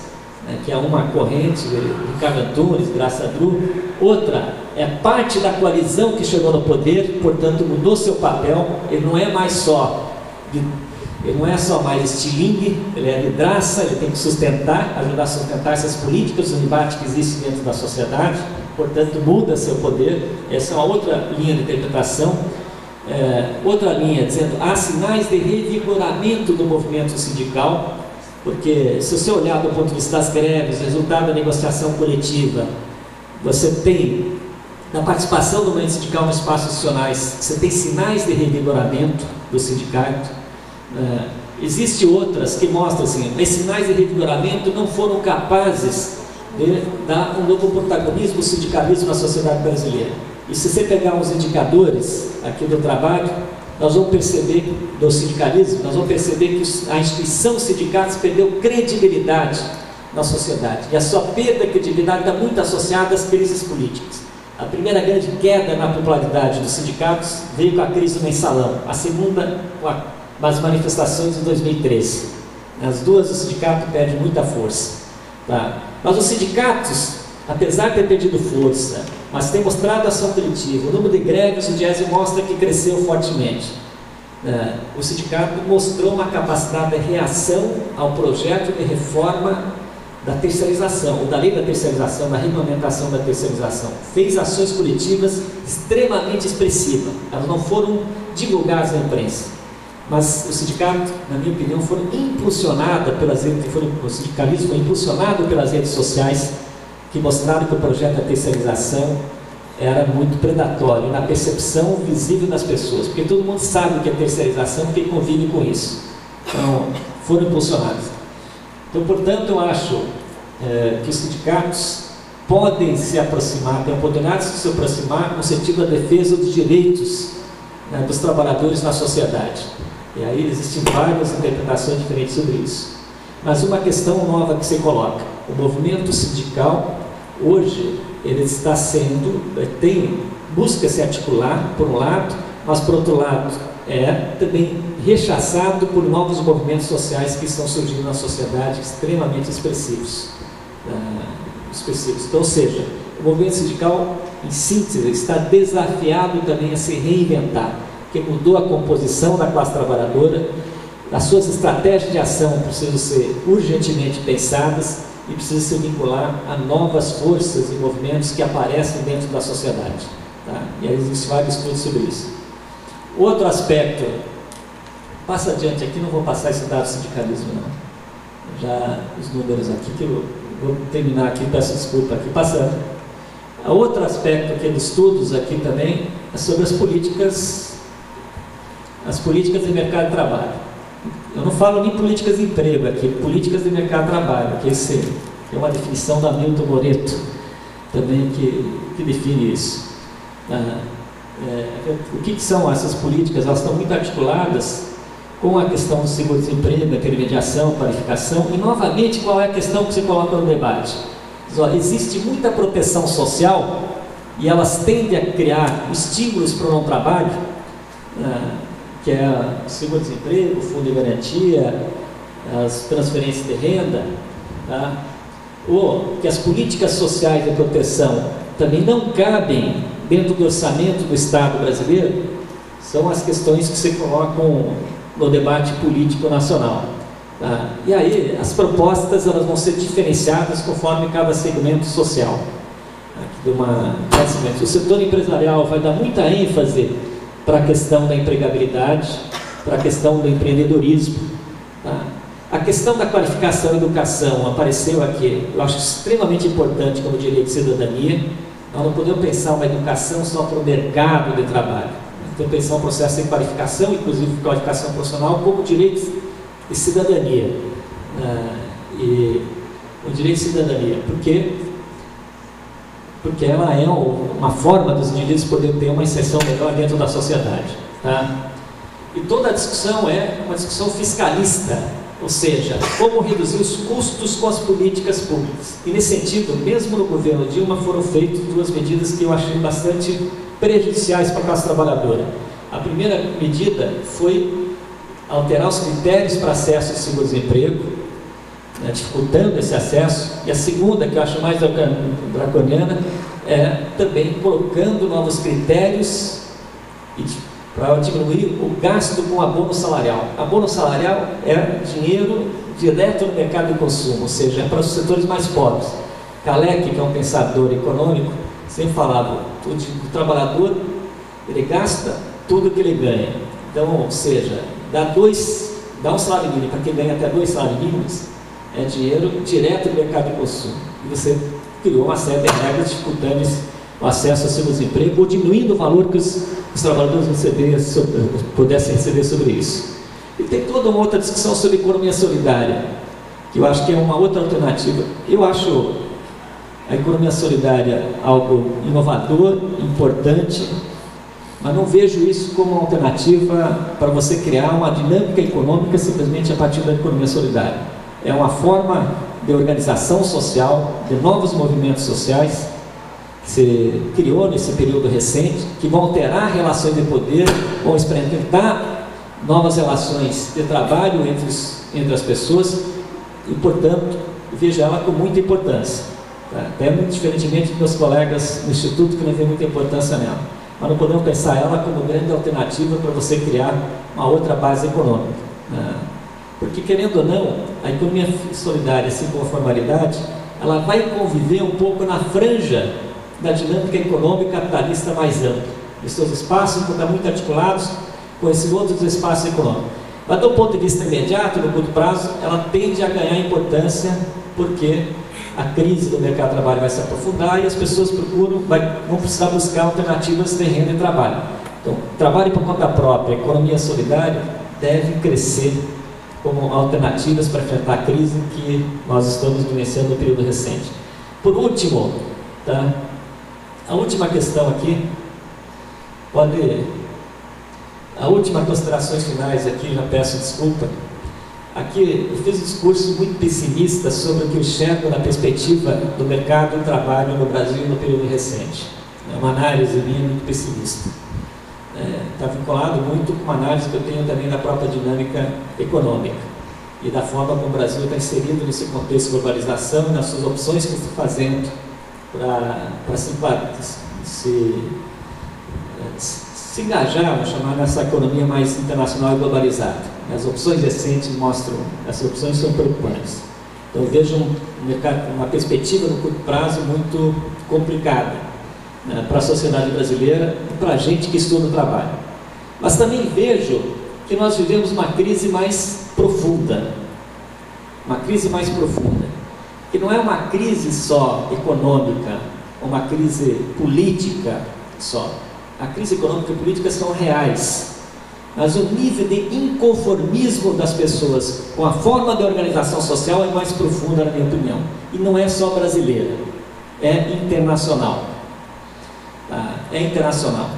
que é uma corrente, Ricardo Antunes, Graça Dru, outra é parte da coalizão que chegou no poder, portanto mudou seu papel, ele não é só mais estilingue, ele é liderança, ele tem que sustentar, ajudar a sustentar essas políticas, o embate que existe dentro da sociedade, portanto muda seu poder. Essa é uma outra linha de interpretação. Outra linha dizendo, há sinais de revigoramento do movimento sindical, porque se você olhar do ponto de vista das greves, resultado da negociação coletiva, você tem, na participação do movimento sindical nos espaços institucionais, você tem sinais de revigoramento do sindicato. Existem outras que mostram assim, esses sinais de revigoramento não foram capazes de dar um novo protagonismo do sindicalismo na sociedade brasileira. E se você pegar os indicadores aqui do trabalho, nós vamos perceber, do sindicalismo, nós vamos perceber que a instituição sindicatos perdeu credibilidade na sociedade. E a sua perda de credibilidade está muito associada às crises políticas. A primeira grande queda na popularidade dos sindicatos veio com a crise do mensalão. A segunda, com as manifestações de 2013. As duas, o sindicato perde muita força. Tá? Mas os sindicatos, apesar de ter perdido força, mas tem mostrado ação coletiva. O número de greves, o Diese mostra que cresceu fortemente. O sindicato mostrou uma capacidade de reação ao projeto de reforma da terceirização, ou da lei da terceirização, da regulamentação da terceirização. Fez ações coletivas extremamente expressivas. Elas não foram divulgadas na imprensa. Mas o sindicato, na minha opinião, foram impulsionadas pelas redes, o sindicalismo foi impulsionado pelas redes sociais, que mostraram que o projeto da terceirização era muito predatório na percepção visível das pessoas, porque todo mundo sabe o que é terceirização, porque convive com isso. Então, foram impulsionados. Então, portanto, eu acho que os sindicatos podem se aproximar, têm a oportunidade de se aproximar no sentido da defesa dos direitos dos trabalhadores na sociedade. E aí existem várias interpretações diferentes sobre isso. Mas uma questão nova que se coloca, o movimento sindical, hoje, ele está busca se articular, por um lado, mas por outro lado, também rechaçado por novos movimentos sociais que estão surgindo na sociedade, extremamente expressivos. Então, ou seja, o movimento sindical em síntese, está desafiado também a se reinventar, porque mudou a composição da classe trabalhadora, as suas estratégias de ação precisam ser urgentemente pensadas e precisam se vincular a novas forças e movimentos que aparecem dentro da sociedade. Tá? E aí existem vários estudos sobre isso. Outro aspecto, passa adiante aqui, não vou passar esse dado do sindicalismo não. Já os números aqui, que eu vou terminar aqui, peço desculpa aqui, passando. Outro aspecto aqui de estudos aqui também é sobre as políticas de mercado de trabalho. Eu não falo nem políticas de emprego aqui, políticas de mercado de trabalho, que esse é uma definição da Milton Moreto também que define isso. O que são essas políticas? Elas estão muito articuladas com a questão do seguro-desemprego, intermediação, qualificação, e novamente qual é a questão que você coloca no debate? Existe muita proteção social e elas tendem a criar estímulos para o não trabalho, que é o seguro-desemprego, o fundo de garantia, as transferências de renda, tá? Ou que as políticas sociais de proteção também não cabem dentro do orçamento do Estado brasileiro, são as questões que se colocam no debate político nacional. Tá? E aí as propostas elas vão ser diferenciadas conforme cada segmento social. O setor empresarial vai dar muita ênfase para a questão da empregabilidade, para a questão do empreendedorismo. Tá? A questão da qualificação e educação apareceu aqui, eu acho extremamente importante como direito de cidadania. Nós não podemos pensar uma educação só para o mercado de trabalho. Então, pensar um processo de qualificação, inclusive qualificação profissional, como direito de cidadania. E o direito de cidadania, porque ela é uma forma dos indivíduos poderem ter uma inserção melhor dentro da sociedade. Tá? E toda a discussão é uma discussão fiscalista, ou seja, como reduzir os custos com as políticas públicas. E nesse sentido, mesmo no governo Dilma, foram feitas duas medidas que eu achei bastante prejudiciais para a classe trabalhadora. A primeira medida foi alterar os critérios para acesso ao seguro-desemprego, dificultando esse acesso, e a segunda, que eu acho mais draconiana, é também colocando novos critérios para diminuir o gasto com abono salarial. Abono salarial é dinheiro direto no mercado de consumo, ou seja, é para os setores mais pobres. Kalecki, que é um pensador econômico, sempre falava, o trabalhador ele gasta tudo que ele ganha. Então, ou seja, dá um salário mínimo para quem ganha até 2 salários mínimos, é dinheiro direto do mercado de consumo. E você criou uma série de regras dificultando o acesso ao seguro-desemprego ou diminuindo o valor que os trabalhadores pudessem receber sobre isso. E tem toda uma outra discussão sobre economia solidária, que eu acho que é uma outra alternativa. Eu acho a economia solidária algo inovador, importante, mas não vejo isso como uma alternativa para você criar uma dinâmica econômica simplesmente a partir da economia solidária. É uma forma de organização social, de novos movimentos sociais, que se criou nesse período recente, que vão alterar relações de poder, vão experimentar novas relações de trabalho entre as pessoas e, portanto, vejo ela com muita importância. Até muito diferentemente dos meus colegas no Instituto, que não tem muita importância nela. Mas não podemos pensar ela como grande alternativa para você criar uma outra base econômica. Porque, querendo ou não, a economia solidária, assim como a formalidade, ela vai conviver um pouco na franja da dinâmica econômica capitalista mais ampla. Os seus espaços vão estar muito articulados com esses outros espaços econômicos. Mas, do ponto de vista imediato, no curto prazo, ela tende a ganhar importância porque a crise do mercado de trabalho vai se aprofundar e as pessoas vão precisar buscar alternativas de renda e trabalho. Então, trabalho por conta própria, economia solidária, deve crescer como alternativas para enfrentar a crise que nós estamos vivenciando no período recente. Por último, tá? A última questão aqui, a última considerações finais aqui, já peço desculpa. Aqui eu fiz um discurso muito pessimista sobre o que eu enxergo na perspectiva do mercado de trabalho no Brasil no período recente. É uma análise minha muito pessimista. Está vinculado muito com uma análise que eu tenho também da própria dinâmica econômica e da forma como o Brasil está inserido nesse contexto de globalização e nas suas opções que está fazendo para se se engajar, vou chamar, nessa economia mais internacional e globalizada. As opções recentes mostram, essas opções são preocupantes. Então eu vejo uma perspectiva no curto prazo muito complicada, né, para a sociedade brasileira e para a gente que estuda o trabalho. Mas também vejo que nós vivemos uma crise mais profunda, que não é uma crise só econômica, uma crise política só. A crise econômica e política são reais, mas o nível de inconformismo das pessoas com a forma de organização social é mais profunda, na minha opinião, e não é só brasileira, é internacional. É internacional.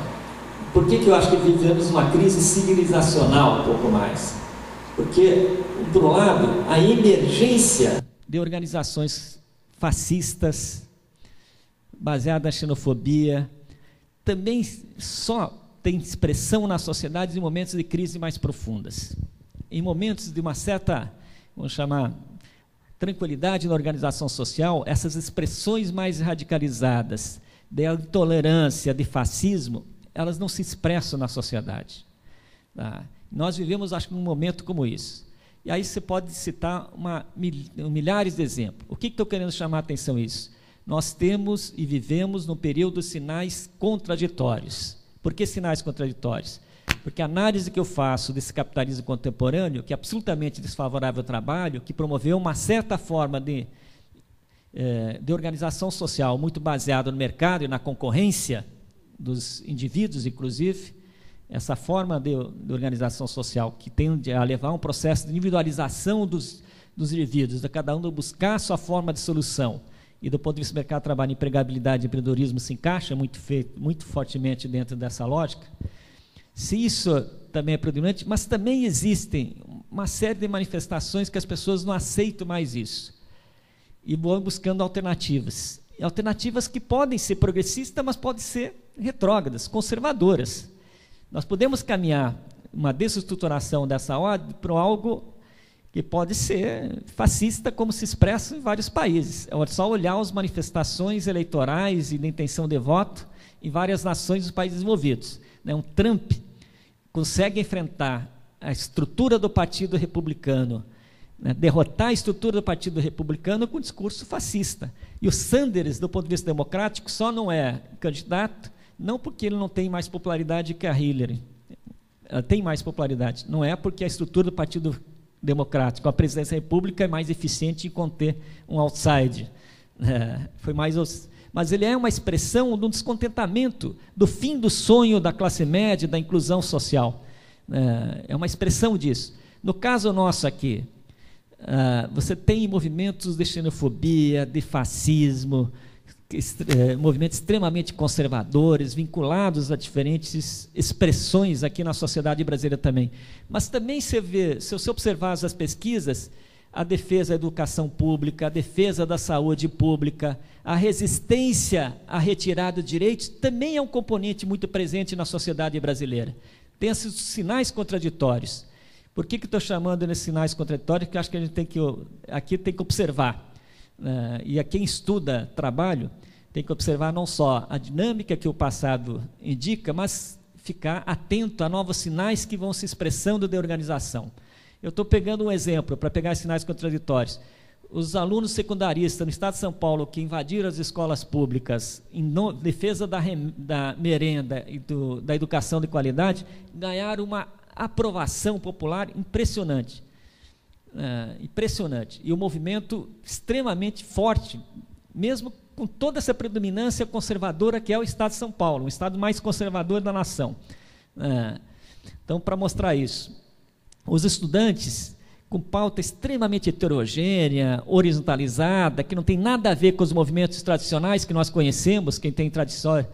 Por que eu acho que vivemos uma crise civilizacional um pouco mais? Porque, por um lado, a emergência de organizações fascistas, baseadas na xenofobia, também só tem expressão na sociedade em momentos de crise mais profundas. Em momentos de uma certa, vamos chamar, tranquilidade na organização social, essas expressões mais radicalizadas de intolerância, de fascismo, elas não se expressam na sociedade. Tá? Nós vivemos, acho que, num momento como isso. E aí você pode citar milhares de exemplos. O que estou querendo chamar a atenção isso? Nós temos e vivemos num período de sinais contraditórios. Por que sinais contraditórios? Porque a análise que eu faço desse capitalismo contemporâneo, que é absolutamente desfavorável ao trabalho, que promoveu uma certa forma de organização social muito baseada no mercado e na concorrência dos indivíduos, inclusive, essa forma de organização social que tende a levar a um processo de individualização dos indivíduos, de cada um buscar a sua forma de solução, e do ponto de vista do mercado de trabalho, empregabilidade e empreendedorismo se encaixa muito fortemente dentro dessa lógica. Se isso também é predominante, mas também existem uma série de manifestações que as pessoas não aceitam mais isso, e vão buscando alternativas. Alternativas que podem ser progressistas, mas podem ser retrógradas, conservadoras. Nós podemos caminhar uma desestruturação dessa ordem para algo que pode ser fascista, como se expressa em vários países. É só olhar as manifestações eleitorais e de intenção de voto em várias nações dos países desenvolvidos. Um Trump consegue enfrentar a estrutura do Partido Republicano, derrotar a estrutura do Partido Republicano com um discurso fascista. E o Sanders, do ponto de vista democrático, só não é candidato, não porque ele não tem mais popularidade que a Hillary. Ela tem mais popularidade. Não é porque a estrutura do Partido Democrático, a presidência da República, é mais eficiente em conter um outside. Mas ele é uma expressão de um descontentamento, do fim do sonho da classe média, da inclusão social. É uma expressão disso. No caso nosso aqui, você tem movimentos de xenofobia, de fascismo, movimentos extremamente conservadores, vinculados a diferentes expressões aqui na sociedade brasileira também. Mas também você vê, se você observar as pesquisas, a defesa da educação pública, a defesa da saúde pública, a resistência à retirada de direitos, também é um componente muito presente na sociedade brasileira. Tem esses sinais contraditórios. Por que estou chamando nesses sinais contraditórios? Porque acho que a gente tem que observar. E a quem estuda trabalho tem que observar não só a dinâmica que o passado indica, mas ficar atento a novos sinais que vão se expressando de organização. Eu estou pegando um exemplo para pegar os sinais contraditórios. Os alunos secundaristas no estado de São Paulo que invadiram as escolas públicas em defesa da merenda e da educação de qualidade ganharam uma aprovação popular impressionante. Impressionante. E um movimento extremamente forte, mesmo com toda essa predominância conservadora que é o estado de São Paulo, o estado mais conservador da nação. Então, para mostrar isso, os estudantes com pauta extremamente heterogênea, horizontalizada, que não tem nada a ver com os movimentos tradicionais que nós conhecemos, quem tem tradição,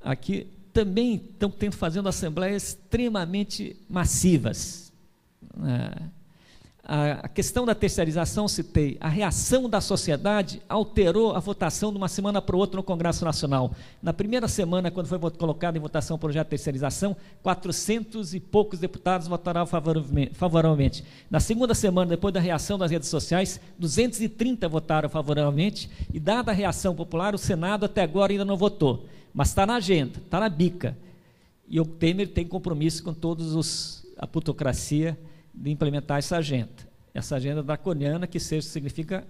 aqui também estão fazendo assembleias extremamente massivas. A questão da terceirização, citei, a reação da sociedade alterou a votação de uma semana para outra no Congresso Nacional. Na primeira semana, quando foi colocado em votação o projeto de terceirização, 400 e poucos deputados votaram favoravelmente. Na segunda semana, depois da reação das redes sociais, 230 votaram favoravelmente, e dada a reação popular, o Senado até agora ainda não votou. Mas está na agenda, está na bica. E o Temer tem compromisso com todos a plutocracia de implementar essa agenda draconiana, que significa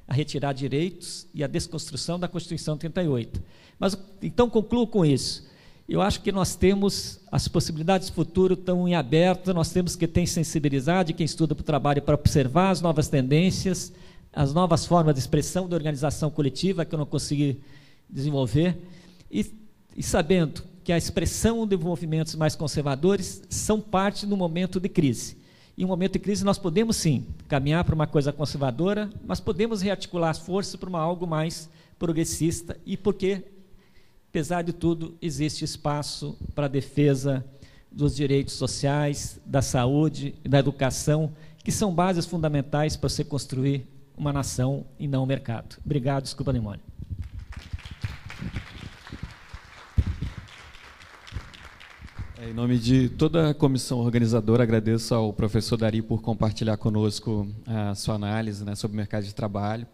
a retirar direitos e a desconstrução da Constituição 38. Mas, então, concluo com isso. Eu acho que nós temos, as possibilidades do futuro estão em aberto, nós temos que ter sensibilidade, quem estuda para o trabalho, para observar as novas tendências, as novas formas de expressão da organização coletiva, que eu não consegui desenvolver, e sabendo que a expressão de movimentos mais conservadores são parte do momento de crise. Em um momento de crise, nós podemos, sim, caminhar para uma coisa conservadora, mas podemos rearticular as forças para algo mais progressista, e porque, apesar de tudo, existe espaço para a defesa dos direitos sociais, da saúde e da educação, que são bases fundamentais para você construir uma nação e não um mercado. Obrigado, desculpa a demora. Em nome de toda a comissão organizadora, agradeço ao professor Dari por compartilhar conosco a sua análise, né, sobre o mercado de trabalho.